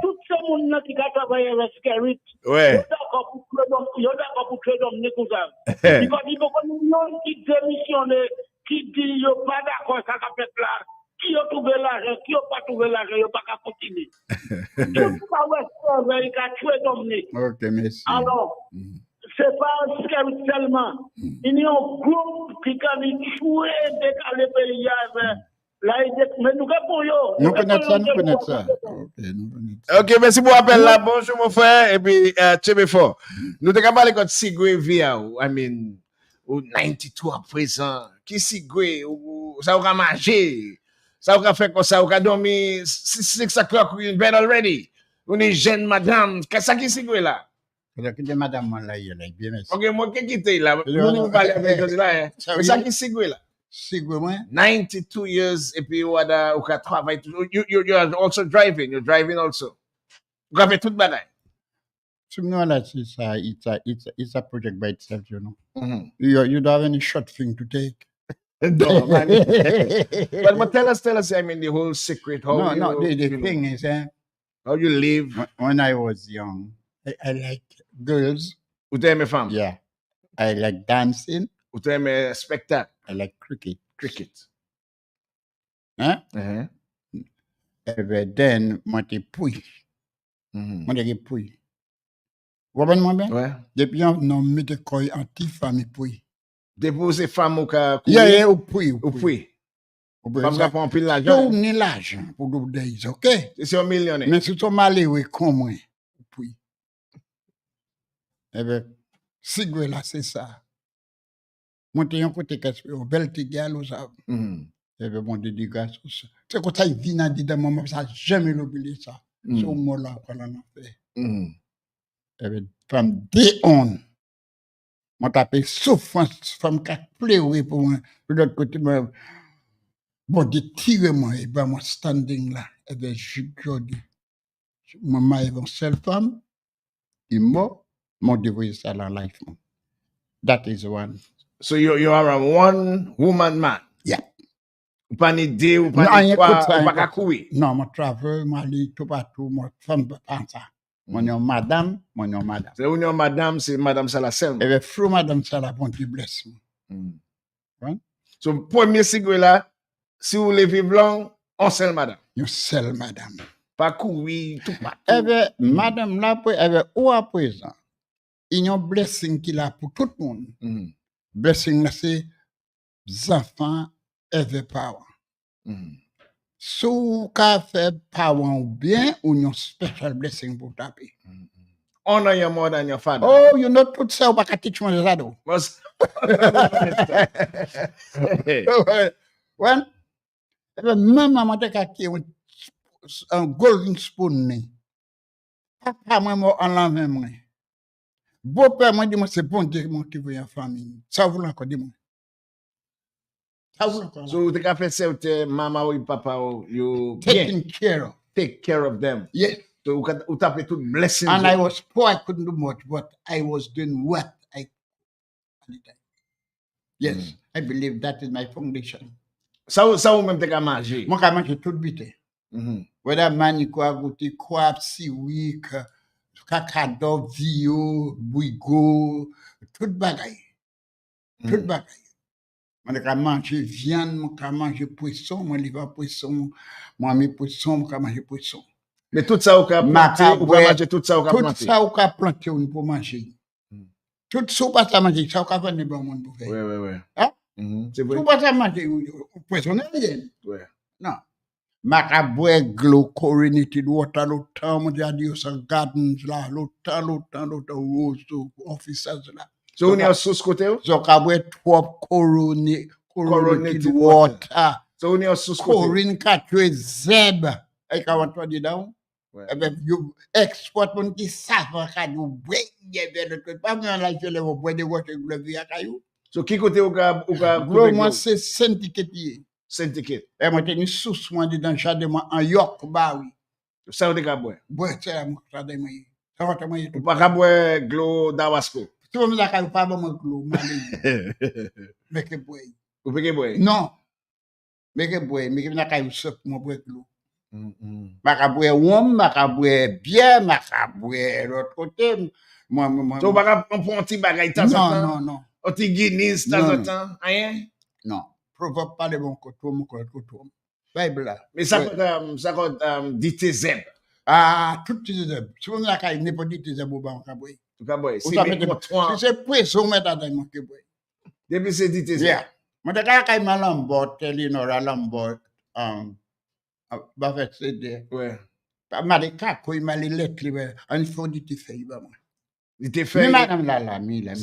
tout ce monde qui a travaillé avec Scarit. Ouais. Il y a d'accord pour créer comme Nécouzam. Il faut que nous qui démissionne, qui dit qu'il n'y a pas d'accord, ça a fait là. Qui a trouvé l'argent, qui n'a pas trouvé l'argent, il n'y a pas qu'à continuer. Je ne sais pas où est-ce qu'il a tué Dominique. Ok, merci. Alors, ce n'est pas un Scarit seulement. Il y a un groupe qui a tué, décalé le pays. Mais nous connaissons ça. Ok, merci pour l'appel là. Bonjour mon frère. Et puis, Tchébé Fort. Nous te parlé contre Sigwe via, I mean, ou 92 à présent. Qui Sigwe, ça aura mangé. Ça aura fait comme ça, aura dormi 6 o'clock in bed already. On est jeune madame. Qu'est-ce qui Sigwe là? Madame, là, il est bien, merci. Ok, moi, qui quitte là? Nous parlons avec eux là. Mais ça qui Sigwe là? Sigwe, 92 years, et puis you can travailler. You're also driving. You're driving also. You have tout bagay. It's a project by itself, you know. Mm-hmm. You don't have any short thing to take. No, man. but tell us, I mean, the whole secret. How the thing is, How you live? When I was young, I like girls. Ou te aime femme? Yeah. I like dancing. Ou te aime spectacle? I like cricket. Cricket. Hein? Uh-huh. Then, moi, te pouille. Mhm. Moi, te pouille. Vous comprenez moi bien? Ouais. Depuis, on met de quoi anti-famille pouille. Dépose femme ou ka Yeah, yeah, ou pouille. ou puis. Ou Femme ka prend pile So, l'argent. ni l'argent pour those days, OK? C'est un millionnaire. Mais si tu malheureux comme moi, pouille. Si là, c'est ça. Moi, t'es un côté qu'est-ce que belle tigale ou ça. Bon, dédicace. C'est quand ça vient à dire maman, ça jamais l'oublié ça. C'est au mot là qu'on en a fait. From day on, moi tapé souffrance, femme qui a pleuré pour moi. De l'autre côté, moi, bon, de tirer moi, et ben moi standing là, et bien je dis, maman est une seule femme, il mort, mon devoir ça dans life. That is one. So you are a one woman man. Yeah. Ou pas ni deux, ou pas ni trois, ou pas courir. Non, moi travaille, moi lis tout partout, moi femme pas ça. Mon nom madame, mon nom madame. C'est union madame, c'est madame Salasem. Et bien, frou madame Salah, bon Dieu blesse. Right? So premier signe là, si vous voulez vivre long, on seul madame. Une seule madame. Pas courir tout partout. Eh bien, madame là, eh bien, où à présent, il y a un blessing qu'il a pour tout le monde. Blessing là, c'est enfants et parents. Si vous avez parents bien, ou un special blessing pour taper. Honor your mother and your father. Oh, you know tout ça, ou pas qu'à teach moi ça do. Well, même maman te ka ki un golden spoon ni. Papa moi en la même. Beau-père moi dit moi c'est bon Dieu qui veut en famille. Ça vous encore dit moi. Ça vous encore. So tu as fait ça maman ou papa ou you Taking care of. Take care of them. Yes. So you tap tout blessings. And I was poor, I couldn't do much, but I was doing what I could. Yes, I believe that is my foundation. Ça ou même te ka manger. Moi ka manger tout vite. Whether mani quoi goûter quoi siwik, kakado, vio, bouigo, tout bagay. Tout bagay. Moi ka manger viande, moi ka manger poisson, moi livre poisson, moi mes poisson, moi ka manger poisson. Mais tout ça ou ka planter, ou ka manger tout ça ou ka planter. Tout ça ou ka planter ou pour manger. Tout ça ou pas ça manger, ça ou ka vendre bon monde pour faire. Ouais. Hein? C'est vrai. Tout pas ça manger poisson rien. Ouais. Non. Maka boire chlorinated water l'autant, moi j'ai dit ça gardens là, l'autant officers là. So on est sous côté ou? So ka boire trop chlorinated water. So on est sous côté. Chlorine 4 zeb. Et ka want dire down. Eh ben you export mon qui savent ka you boire de pas moi là je le boire de water glove ya kayou. So qui côté ou ka Gros moi c'est syndicate. Syndicate. Et moi tenu sous moi dans jardin moi en York ba oui. Ça ou te ka boire. Boire ça moi jardin moi. Ça va moi ou pas ka boire glo dawasco. Si vous me la pas bon glo malé. Mais que boire. Ou pe ke boire? Non. Mais que boire, mais que na ka soup moi boire glo. Maka boire wom, maka boire bière, maka boire l'autre côté. Moi. So pas on prend un petit bagay temps en temps. Non. Un petit Guinness temps en temps, rien? Non. Proverbe pas de bon côté, mon côté. Bible là. Mais ça compte dit tes zeb. Ah, tout tes zeb. Si vous n'avez pas n'importe dit tes zeb ou pas on ka boire. Tu ka boire. Si c'est poisson mais t'as mon que boire. Depuis c'est dit tes zeb. Yeah. Moi de ka ma lambot, Elinora lambot ba fait c'est ouais. Ma de ka ko il m'a les lettres en faut dit tes feuilles ba moi. Dit tes feuilles. Mais madame là, mi là.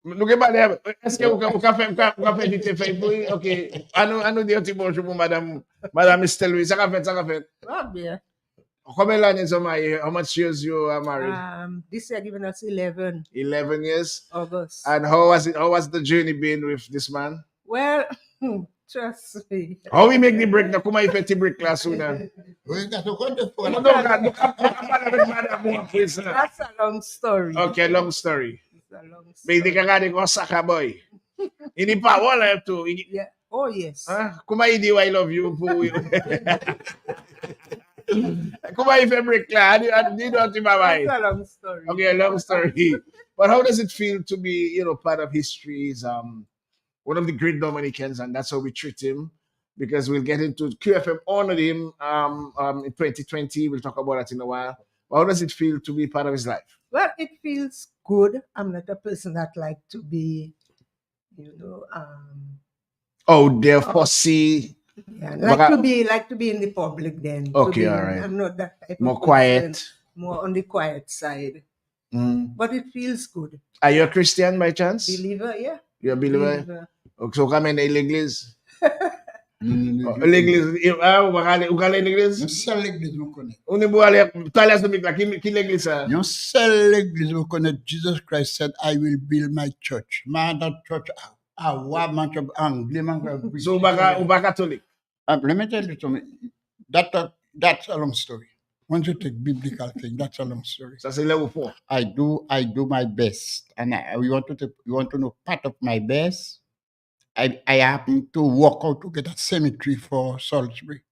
Nous que parler est-ce que vous fait dit tes feuilles pour OK. À nous dire un petit bonjour pour madame Estelle Louis. Ça fait. Oh, bien. Combien d'années are married? How much years you are married? This year giving us 11. 11 years. August. And how was the journey been with this man? Well, trust me. How we make the break now? Come on, you the break class soon. That's a long story. Okay, long story. It's a long story. Mais il dit qu'on sacre boy. Il dit pas voilà tout. Yeah. Oh yes. Comment il dit I love you pour Come on, if you break clear, you don't think about That's it. a long story. Okay, a long story. But how does it feel to be, part of history's one of the great Dominicans, and that's how we treat him. Because we'll get into QFM honored him in 2020. We'll talk about that in a while. But how does it feel to be part of his life? Well, it feels good. I'm not a person that like to be, you know, Oh, therefore, see. yeah, Baka- like to be in the public then. Okay, to be, all right. I'm not that type More of person. quiet. More on the quiet side. Mm. But it feels good. Are you a Christian by chance? Believer, yeah. You're a believer? Believer. Okay, so come in l'église. L'église. L'église. Ou kale l'église? Yon seul l'église me connaît. On est beau aller. Toi, laisse nous qui l'église ça? Yon seul l'église me connaît. Jesus Christ said, I will build my church. My other church, man church anglais, man church. So, ou pas catholique? Let me tell you something. That's a long story. Once you take biblical thing, that's a long story. Ça c'est là au fond. I do my best, and you want to know part of my best. I happen to work out to get a cemetery for Salisbury,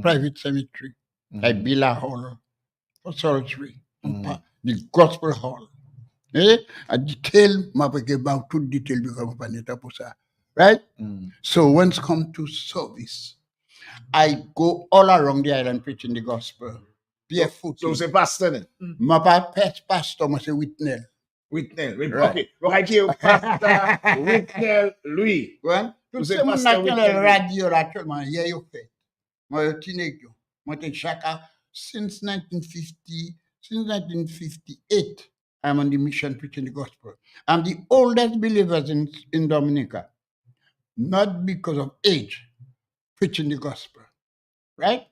private cemetery. I build a hall for Salisbury, the gospel hall. A detail, about two detail because right? So when it comes to service, I go all around the island preaching the gospel. Barefoot. So c'est pasteur then? My pastor, I say Whitnell. Whitnell. Right. Okay. Donc, avec you, pasteur Whitnell Louis. Right? Tout C'est c'est mon pasteur Whitnell Louis. radio actuellement, hier yo fait. Moi yo teenage. Moi te chaka since 1958 I'm on the mission preaching the gospel. I'm the oldest believers in Dominica. Not because of age, preaching the gospel. Right?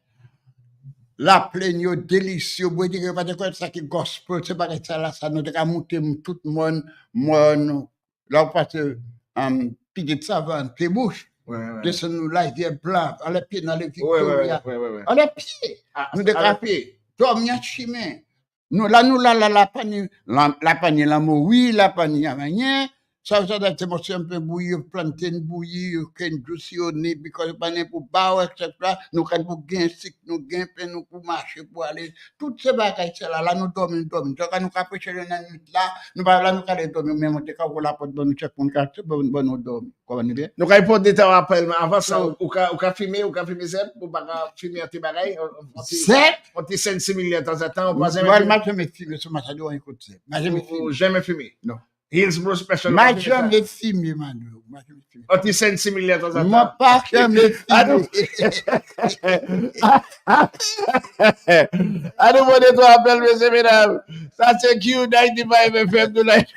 La plaine yo délicieux, boy dire pas de quoi ça qui gospel, c'est pas ça là ça nous a monter tout monde là parce petit savant pied bouche. Descend nous là vieux blanc, à la pied dans les Victoria. À la pied. Nous de café. Tom ya chimé. Nous la panier la oui la panier rien. Ça c'est moi un peu bouilli, plantain bouilli, ken juicy ni because panier pour bao etc. Nous quand pour gain sick, nous gain pain nous pour marcher pour aller toutes ces bagages là nous dormir. Donc nous ca prêcher dans nuit là, nous pas là nous ca dormir même on te ca la porte bon nous check pour bon nous dormir. Comprenez bien? Donc il faut des temps appel mais avant ça ou ka filmer zep pour pas filmer tes bagages on te send similaire de temps en temps on pas jamais filmer ce match de on écoute ça. Jamais filmé. Non. Hillsborough Special. Ma jamais filmé, man. On te sent similaire de temps en temps. Moi pas jamais filmé. I don't want to appel, mes mesdames. Ça c'est Q95 FM tonight.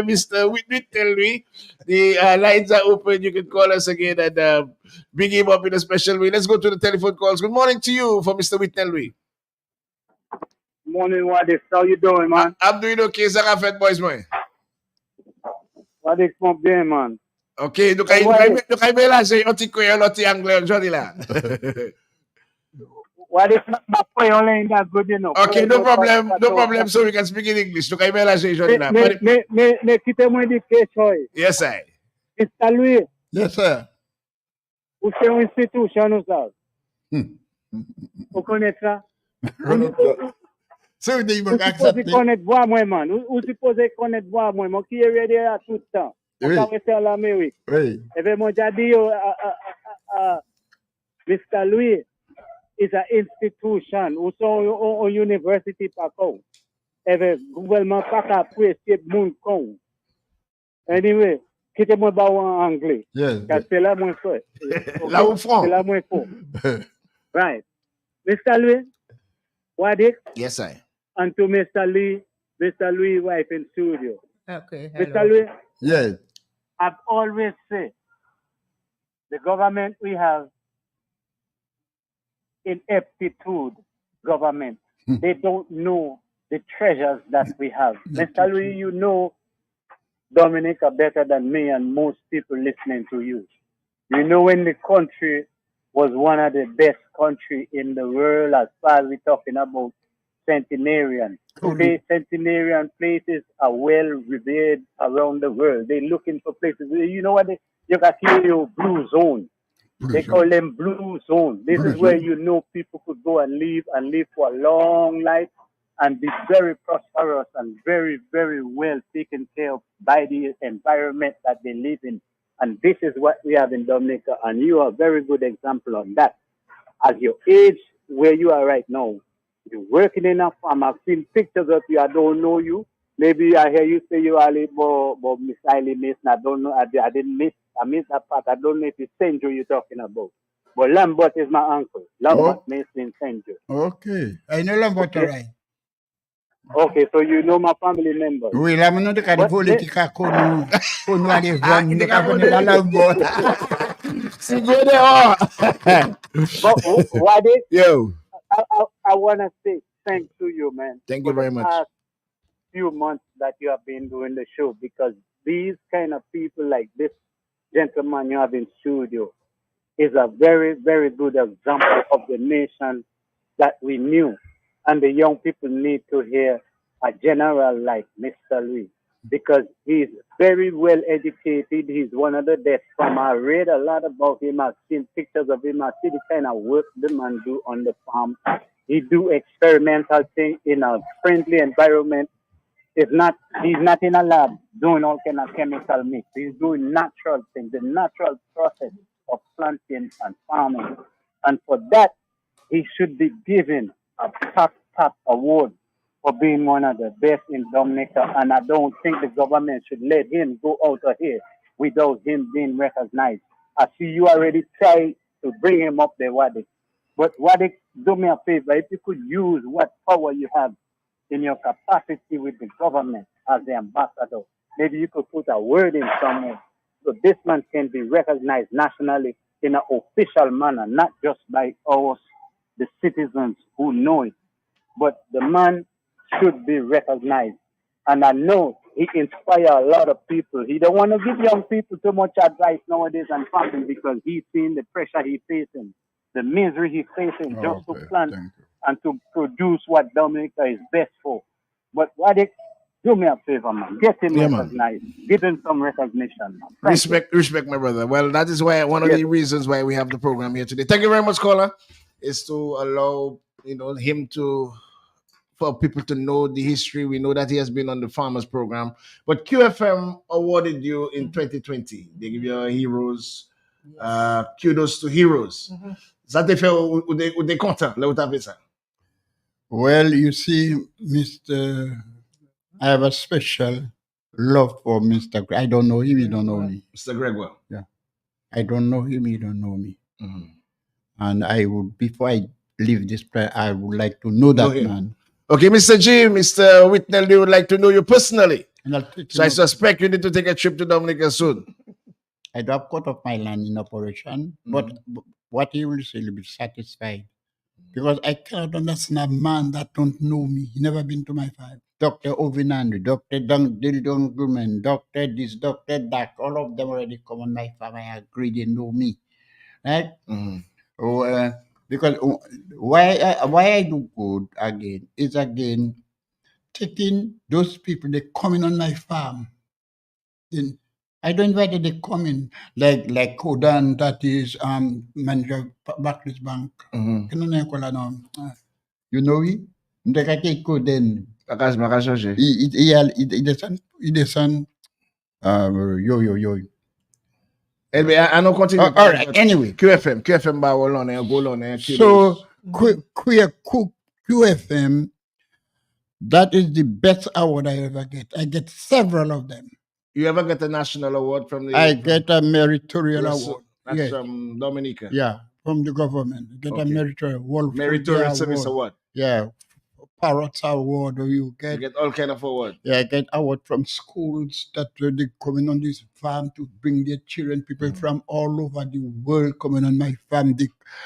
Mr. Whitnell Louis. The lines are open. You can call us again and bring him up in a special way. Let's go to the telephone calls. Good morning to you for Mr. Whitnell Louis. Morning, Wadis. How you doing, man? I'm doing okay. Ça va fait, boys, moi. Wadis, mon bien, man. Ok, donc il mélanger un petit créole, un petit anglais aujourd'hui là. Wadis, ma point online that good, you know. Okay, no problem. So we can speak in English. Donc il mélanger aujourd'hui là. Mais quittez-moi des questions. Yes, sir. Mr. Louis. Yes, sir. Vous c'est une institution, nous savons. Vous connaissez ça? So they Vous supposez connaître voix moi, man. Vous supposez connaître voix moi, man. Qui est ready à tout le temps. On va rester à l'Amérique. Oui. Et bien, moi, j'ai dit, Mr. Louis is an institution. Ou son university par contre. Et bien, gouvernement pas qu'à apprécier monde con. Anyway, quittez-moi en anglais. Yes. Car c'est là moins fort. Là au front. C'est là moins fort. Right. Mr. Louis, what is? Yes, sir. And to Mr. Louis wife in studio. Okay. Hello. Mr. Louis, Yes. I've always said the government we have ineptitude government. They don't know the treasures that we have. Mr. Louis, you know Dominica better than me and most people listening to you. You know when the country was one of the best country in the world as far as we're talking about centenarian. Today, centenarian places are well revered around the world. They're looking for places. You know what? You got here your blue zone. They call them blue zone. This is where you know people could go and live for a long life and be very prosperous and very, very well taken care of by the environment that they live in. And this is what we have in Dominica. And you are a very good example on that. At your age, where you are right now, you're working in a farm. I've seen pictures of you. I don't know you. Maybe I hear you say you are but Miss Eileen Mason. I don't know. I didn't miss. I missed that part. I don't know if it's Saint Joe you're talking about. But Lambert is my uncle. Lambert Mason in Saint Joe. Okay. I know Lambert, Okay. right. Okay, so you know my family members. Oui, la mano de cada politica kono ali von de ka kono la Lambert. See, go there. But why did Yo, I want to say thanks to you, man. thank for you very the much. past few months that you have been doing the show because these kind of people like this gentleman you have in studio is a very, very good example of the nation that we knew. And the young people need to hear a general like Mr. Louis because he's very well educated. He's one of the best from I read a lot about him. I've seen pictures of him. I see the kind of work the man do on the farm. He do experimental thing in a friendly environment. He's not in a lab doing all kind of chemical mix. He's doing natural things, the natural process of planting and farming. And for that, he should be given a top award for being one of the best in Dominica. And I don't think the government should let him go out of here without him being recognized. I see you already try to bring him up there, Wadi. But Wadi, do me a favor, if you could use what power you have in your capacity with the government as the ambassador. Maybe you could put a word in somewhere so this man can be recognized nationally in an official manner, not just by us, the citizens who know it. But the man should be recognized. And I know he inspires a lot of people. He don't want to give young people too much advice nowadays and family because he's seeing the pressure he's facing, the misery he's facing just to plant and to produce what Dominica is best for. But do me a favor, man. Get him recognized. Give him some recognition, man. Respect, my brother. Well, that is why one of the reasons why we have the program here today. Thank you very much, caller. Is to allow him for people to know the history. We know that he has been on the Farmers Program, but QFM awarded you in 2020. They give you a heroes. Kudos to heroes. Ça te fait ou des contents là où t'as fait ça? Well, you see, Mr. I have a special love for Mr. I don't know him, he don't know me. Mr. Gregoire. Yeah. I don't know him, he don't know me. And I would, before I leave this prayer, I would like to know that man. Okay, Mr. G, Mr. Whitnell, they would like to know you personally. So I suspect you need to take a trip to Dominica soon. I do have cut off my land in operation, but what he will say, he'll be satisfied. Because I cannot understand a man that don't know me. He never been to my farm. Dr. Ovinandri, Dr. Dungman, Dr. this, Dr. that, all of them already come on my farm. I agree they know me. Right? Because why I do good again is again taking those people they coming on my farm. I don't invite they come in like Kodan that is manager of Barclays Bank. You know we? Ndekake Koden. He descend yo. Anyway, I don't continue. All right. Anyway, QFM ba wala na go on. So QFM, that is the best award I ever get. I get several of them. You ever get a national award from the? I get a meritorial award. That's from Dominica. Yeah, from the government. I get a meritorious service award. Yeah. Parrots award, or you get all kind of award. Yeah, I get award from schools that they coming on this farm to bring their children, people from all over the world coming on my farm.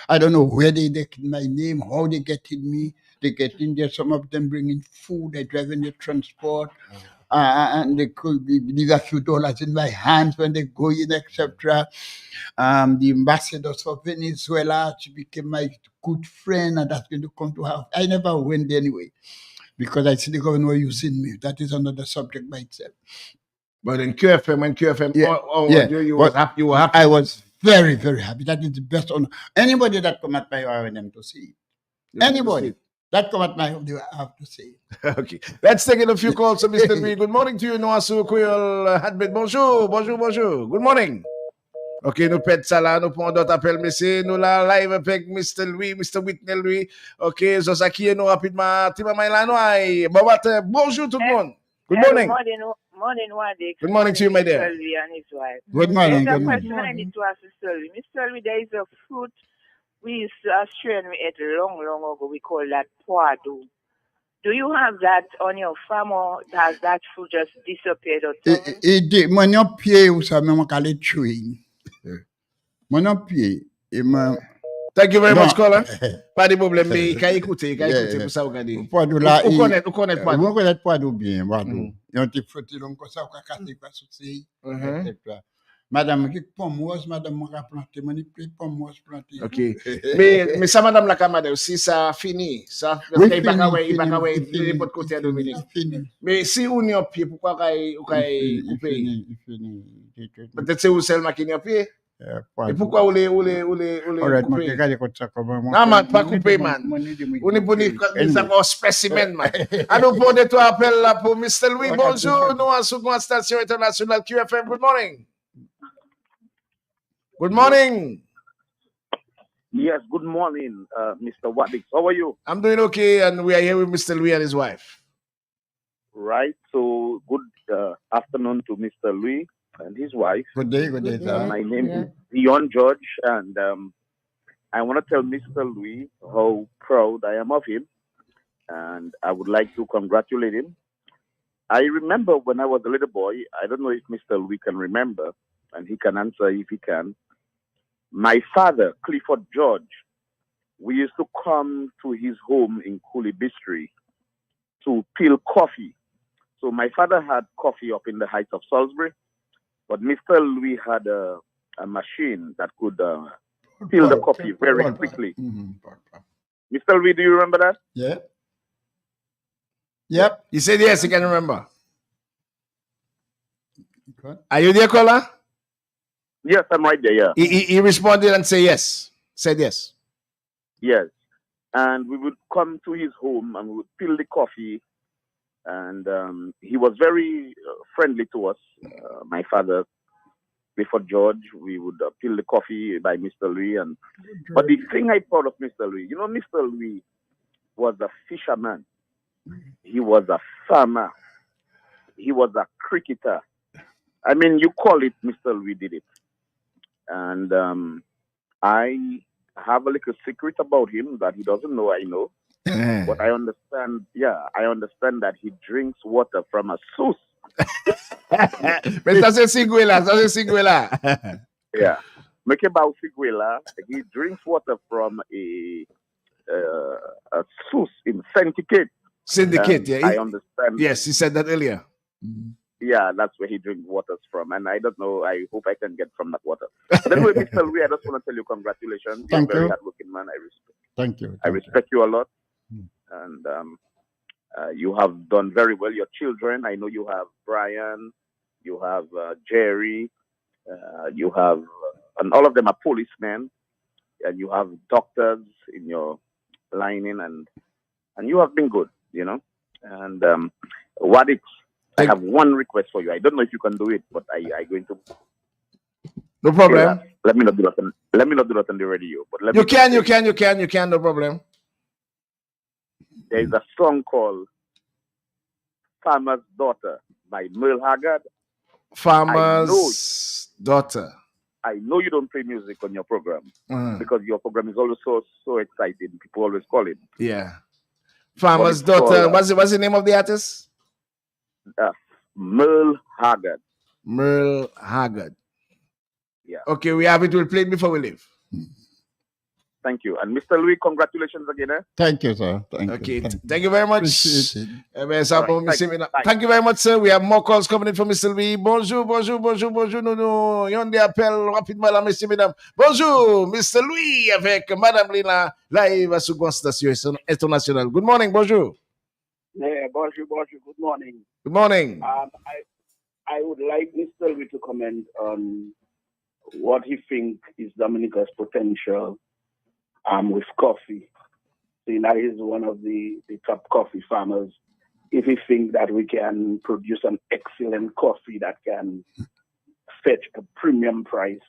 I don't know where they get my name, how they get in me. They get in there, some of them bringing food, they driving their transport, and they could leave a few dollars in my hands when they go in, etc. The ambassadors for Venezuela, she became my good friend, and that's going to come to her. I never went there anyway, because I see the government using me. That is another subject by itself. But in QFM, when QFM, you were happy. I was Very, very happy. That is the best honor. Anybody that come at my house, I want them to see it. Anybody that come at my house, they have to see it. Okay. Let's take in a few calls. So, Mr. Louis, good morning to you. Nous avons Creole Heartbeat. Bonjour, bonjour, bonjour. Good morning. Ok, nous pète ça là, nous prenons d'autres appels, monsieur. Nous là, live avec Mr. Louis, Mr. Whitney Louis. Ok, Zosaki, nous rapidement. Tima là, nous bon matin. Bonjour tout le monde. Good morning. Morning, Wadik. Good morning to you, my dear. Mr. Louis and his wife. Good morning. There's a Good morning. question I need to ask Mr. Louis. Mr. Louis, there is a fruit we used to Australian we ate long ago. We call that poado. Do you have that on your farm or has that fruit just disappeared or something? Mon pied, ou ça, même on le chewing. Mon pied. Thank you very much, caller. Pas de problème, mais il faut écouter pour ça, regardez. Poado là, vous connaissez poado. Vous connaissez poado bien, poado. Il y a un petit fruit long comme ça, on a cassé quoi souci. Madame, qui pomme rose, madame, on a planté, on a pomme rose planté. Ok. mais ça, madame la camarade aussi, ça finit. Ça, oui, il va de l'autre côté à Dominique. Mais si on y a pied, pourquoi il couper? Peut-être c'est où seulement qui y a pied. Et pourquoi vous les coupez? Non, man, pas couper, man. On est pour des spécimen, man. Alors, pour des trois appels là pour Mr. Louis. Bonjour, nous sommes sur station internationale QFM. Good morning. Good morning. Yes, good morning, Mr. Wadik. How are you? I'm doing okay, and we are here with Mr. Louis and his wife. Right, so good afternoon to Mr. Louis and his wife. Good day, sir. My name is Dion George, and I want to tell Mr. Louis how proud I am of him, and I would like to congratulate him. I remember when I was a little boy, I don't know if Mr. Louis can remember, and he can answer if he can. My father, Clifford George, we used to come to his home in Coolibistry to peel coffee. So my father had coffee up in the heights of Salisbury, but Mr. Louis had a machine that could peel the coffee very quickly. Mr. Louis, do you remember that? Yeah. Yep. He said yes, he can remember. Okay. Are you there, caller? Yes, I'm right there, yeah. He responded and said yes. Yes. And we would come to his home and we would peel the coffee. And he was very friendly to us. My father, before George, we would peel the coffee by Mr. Louis. But the thing I proud of Mr. Louis, you know, Mr. Louis was a fisherman. He was a farmer. He was a cricketer. I mean, you call it, Mr. Louis did it. And I have a little secret about him that he doesn't know I know. But I understand that he drinks water from a source. Mais ça c'est Siguela. Yeah. Make about Siguela, he drinks water from a source in Syndicate, yeah. I understand. Yes, he said that earlier. Yeah, that's where he drinks waters from. And I don't know, I hope I can get from that water. But anyway, Mr. Louis, I just want to tell you congratulations. You're a very hardworking man. I respect. Thank you. I respect you a lot. And you have done very well. Your children, I know you have Brian, you have Jerry, you have, and all of them are policemen, and you have doctors in your lining, and you have been good, you know. And Wadik, I have one request for you. I don't know if you can do it, but I going to. No problem. Let me not do that. Let me not do that on the radio. But let you can. No problem. There is a song called "Farmer's Daughter" by Merle Haggard. Farmer's Daughter. I know you don't play music on your program because your program is always so exciting. People always call it. Yeah. Farmer's Daughter. What's the name of the artist? Merle Haggard. Merle Haggard. Yeah. Okay, we have it. We'll play it before we leave. Thank you. And Mr. Louis, congratulations again. Thank you, sir. Thank you very much. Thank you very much, sir. We have more calls coming in from Mr. Louis. Bonjour. Nous yon des appels rapidement là, messieurs, mesdames. Bonjour, Mr. Louis avec Madame Lina, live sur Grande Station Internationale. Good morning, bonjour. Yeah, bonjour. Good morning. Good morning. I would like Mr. Louis to comment on what he think is Dominica's potential with coffee. Seeing that he's one of the top coffee farmers, if he think that we can produce an excellent coffee that can fetch a premium price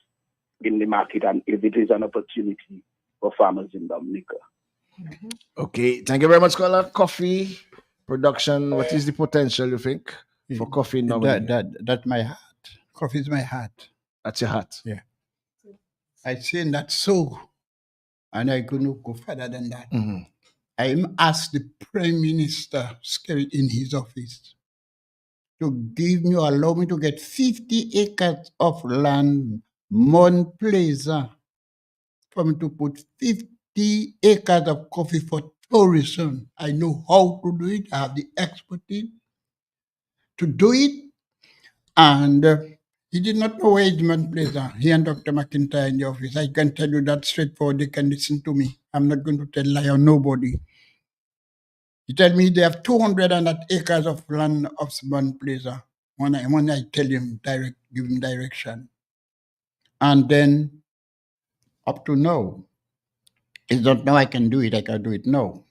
in the market, and if it is an opportunity for farmers in Dominica. Okay, thank you very much, caller. Coffee production. What is the potential you think for coffee in Dominica? That's my heart. Coffee is my heart. That's your heart. Yeah. I seen that so, and I couldn't go further than that. I asked the Prime Minister Skerrit in his office to allow me to get 50 acres of land, Mount Plaza, for me to put 50 acres of coffee for tourism. I know how to do it. I have the expertise to do it. And he did not know where Mount Plaza. He and Dr. McIntyre in the office. I can tell you that straightforward. They can listen to me. I'm not going to tell lie on nobody. He told me they have 200 acres of land of Mount Plaza. When I tell him give him direction. And then up to now, it's not now I can do it, I can do it now.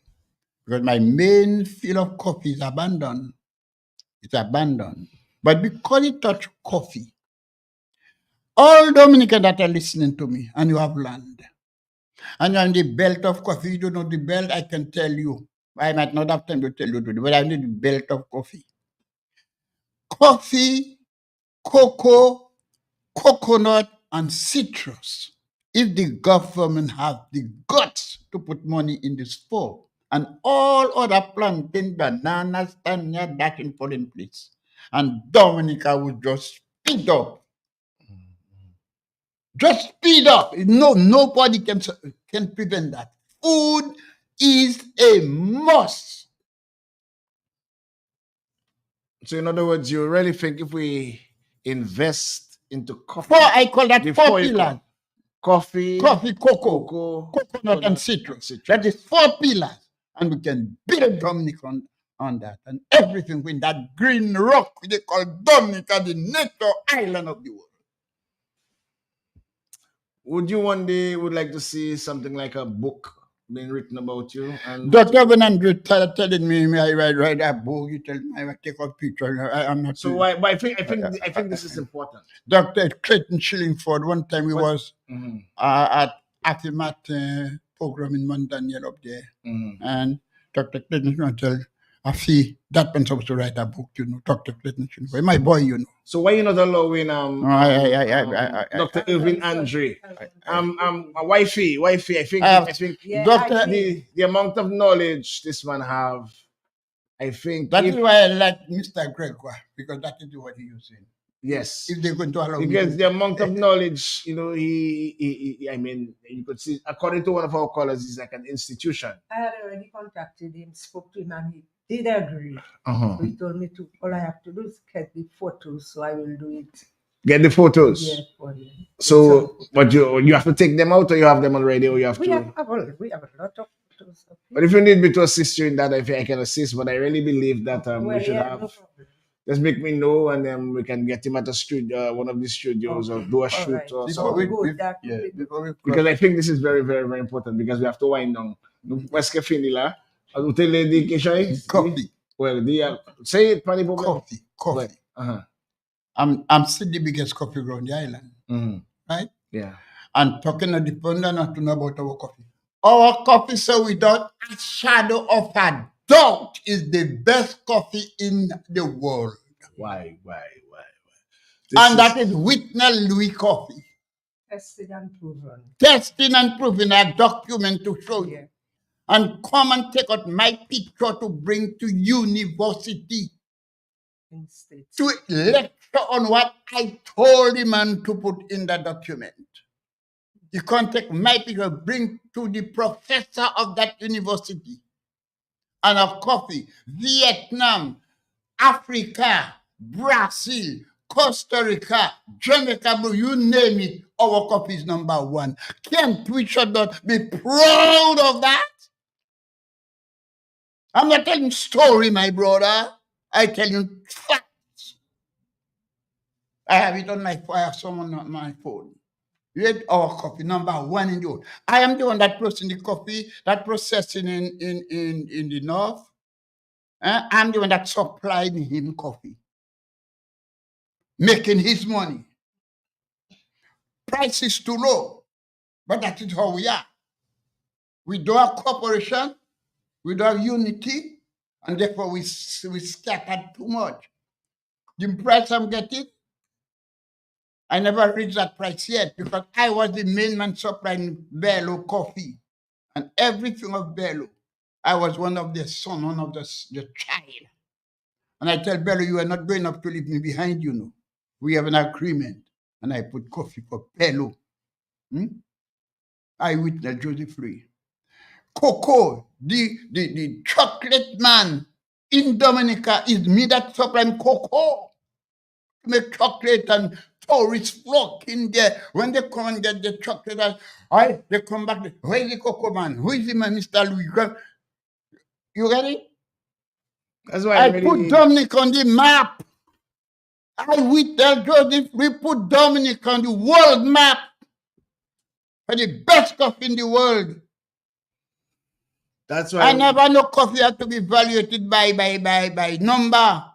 Because my main field of coffee is abandoned. It's abandoned. But because it touched coffee, all Dominicans that are listening to me, and you have land, and you're on the belt of coffee, you don't know the belt, I can tell you. I might not have time to tell you today, but I need the belt of coffee. Coffee, cocoa, coconut, and citrus. If the government have the guts to put money in this fall, and all other plantain, bananas, tanya, that can fall in place, and Dominica would just speed up. Just speed up. No, nobody can prevent that. Food is a must. So, in other words, you really think if we invest into coffee, I call that 4 pillars. Coffee, cocoa, coconut, and citrus. That is 4 pillars. And we can build Dominica on that. And everything with that green rock they call Dominica, the nature island of the world. Would you one day would like to see something like a book being written about you? And Dr. Benandre telling me I write a book, you tell me I take a picture. I'm not. So why? But I think this is important. Dr. Clayton Shillingford, one time he was at Akimat program in Mount Daniel up there, and Dr. Clayton Shillingford I see that man supposed to write a book, Dr. Clayton Shillingford, my boy, So why you not allowing Dr. Irvin Andre, wifey? I think Doctor the amount of knowledge this man have, I think that is why I like Mr. Gregoire, because that is what he using. Yes, if they're going to allow because the amount of knowledge, he I mean, you could see according to one of our callers, he's like an institution. I had already contacted him, spoke to him, and he did agree. So he told me all I have to do is get the photos, so I will do it. Get the photos. Yeah, for him. So, but you have to take them out, or you have them already, or you have we have a lot of photos. But if you need me to assist you in that, I can assist. But I really believe that we should have. No, just make me know, and then we can get him at a studio, one of the studios, or do a shoot or something. Because I think this is very, very, very important, because we have to wind down. What's finila? Coffee. Well, say it, Pani Coffee. Well, I'm still the biggest coffee ground on the island, right? Yeah. And talking to the founder, not to know about our coffee. Our coffee, so without a shadow of a doubt, is the best coffee in the world. Why? That is Whitney Louis coffee. Tested and proven. A document to show you. And come and take out my picture to bring to university. To lecture on what I told him and to put in the document. You can't take my picture, bring to the professor of that university. And of coffee, Vietnam, Africa, Brazil, Costa Rica, Jamaica, you name it, our coffee is number 1. Can't we should not be proud of that? I'm not telling story, my brother. I tell you facts. I have it on my phone, on my phone. You ate our coffee, number one in the world. I am the one that processing the coffee, that processing in the north. I'm the one that supplying him coffee, making his money. Price is too low, but that is how we are. We don't have cooperation, we don't have unity, and therefore we scattered too much. The price I'm getting, I never reached that price yet because I was the main man supplying Bello coffee and everything of Bello. I was one of the son, one of the child. And I tell Bello, you are not going up to leave me behind, you know. We have an agreement. And I put coffee for Bello. I witness Joseph Lee. Cocoa, the chocolate man in Dominica is me that supplying cocoa. Make chocolate and tourists flock in there. When they come and get the chocolate, they come back. Where is the cocoa man? Who is the man, Mr. Louis? You get it? That's why I put Dominic on the map. I will tell Joseph, we put Dominic on the world map for the best coffee in the world. That's why I never know coffee had to be evaluated by number,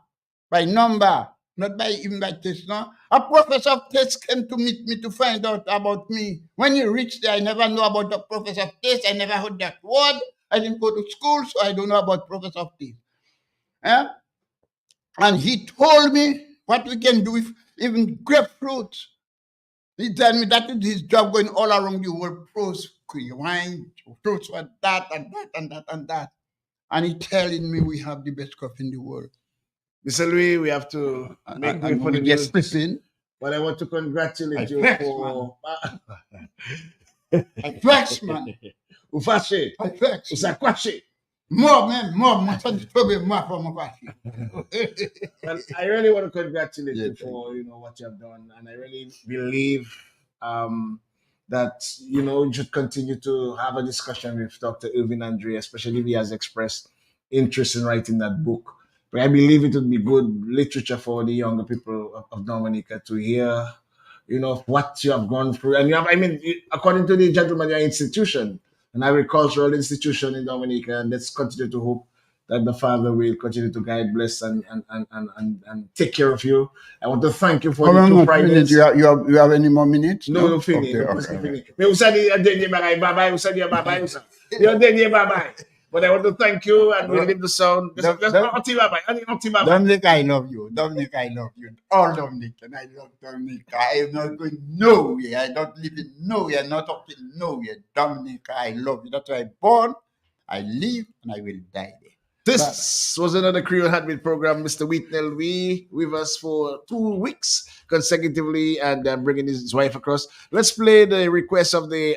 not by even by taste. No, a professor of taste came to meet me to find out about me. When he reached there, I never know about the professor of taste. I never heard that word. I didn't go to school, so I don't know about professor of taste. And he told me what we can do with even grapefruits. He told me that is his job going all around the world, pros, wine, fruits, for that and that and that and that. And he telling me we have the best coffee in the world. Mr. Louis, we have to make way for the news. But I want to congratulate you for... I flex, man. Ufache. I flex. Usakwache. More, man, more. More from Well, I really want to congratulate you for what you have done, and I really believe that you should continue to have a discussion with Dr. Irvin Andre, especially if he has expressed interest in writing that book. But I believe it would be good literature for the younger people of Dominica to hear, what you have gone through, and according to the gentleman, your institution, an agricultural institution in Dominica, and let's continue to hope that the Father will continue to guide, bless, and take care of you. I want to thank you for the 2 Fridays. You have any more minutes? No, finish. Me usadi adenye bye-bye. Usadi bye-bye. You're bye-bye. But I want to thank you, and we leave the sound. Dominic, I love you. Dominic, I love you. All Dominic, and I love Dominic. I am not going nowhere. I don't live in nowhere, not up in nowhere. Dominic, I love you. That's why I'm born, I live, and I will die there. This was another Creole Heartbeat program. Mr. Wheatnell, with us for 2 weeks consecutively, and bringing his wife across. Let's play the request of the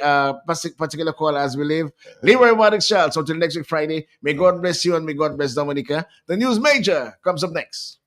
particular caller as we leave. Leroy Maddox Charles. So until next week, Friday. May God bless you and may God bless Dominica. The News Major comes up next.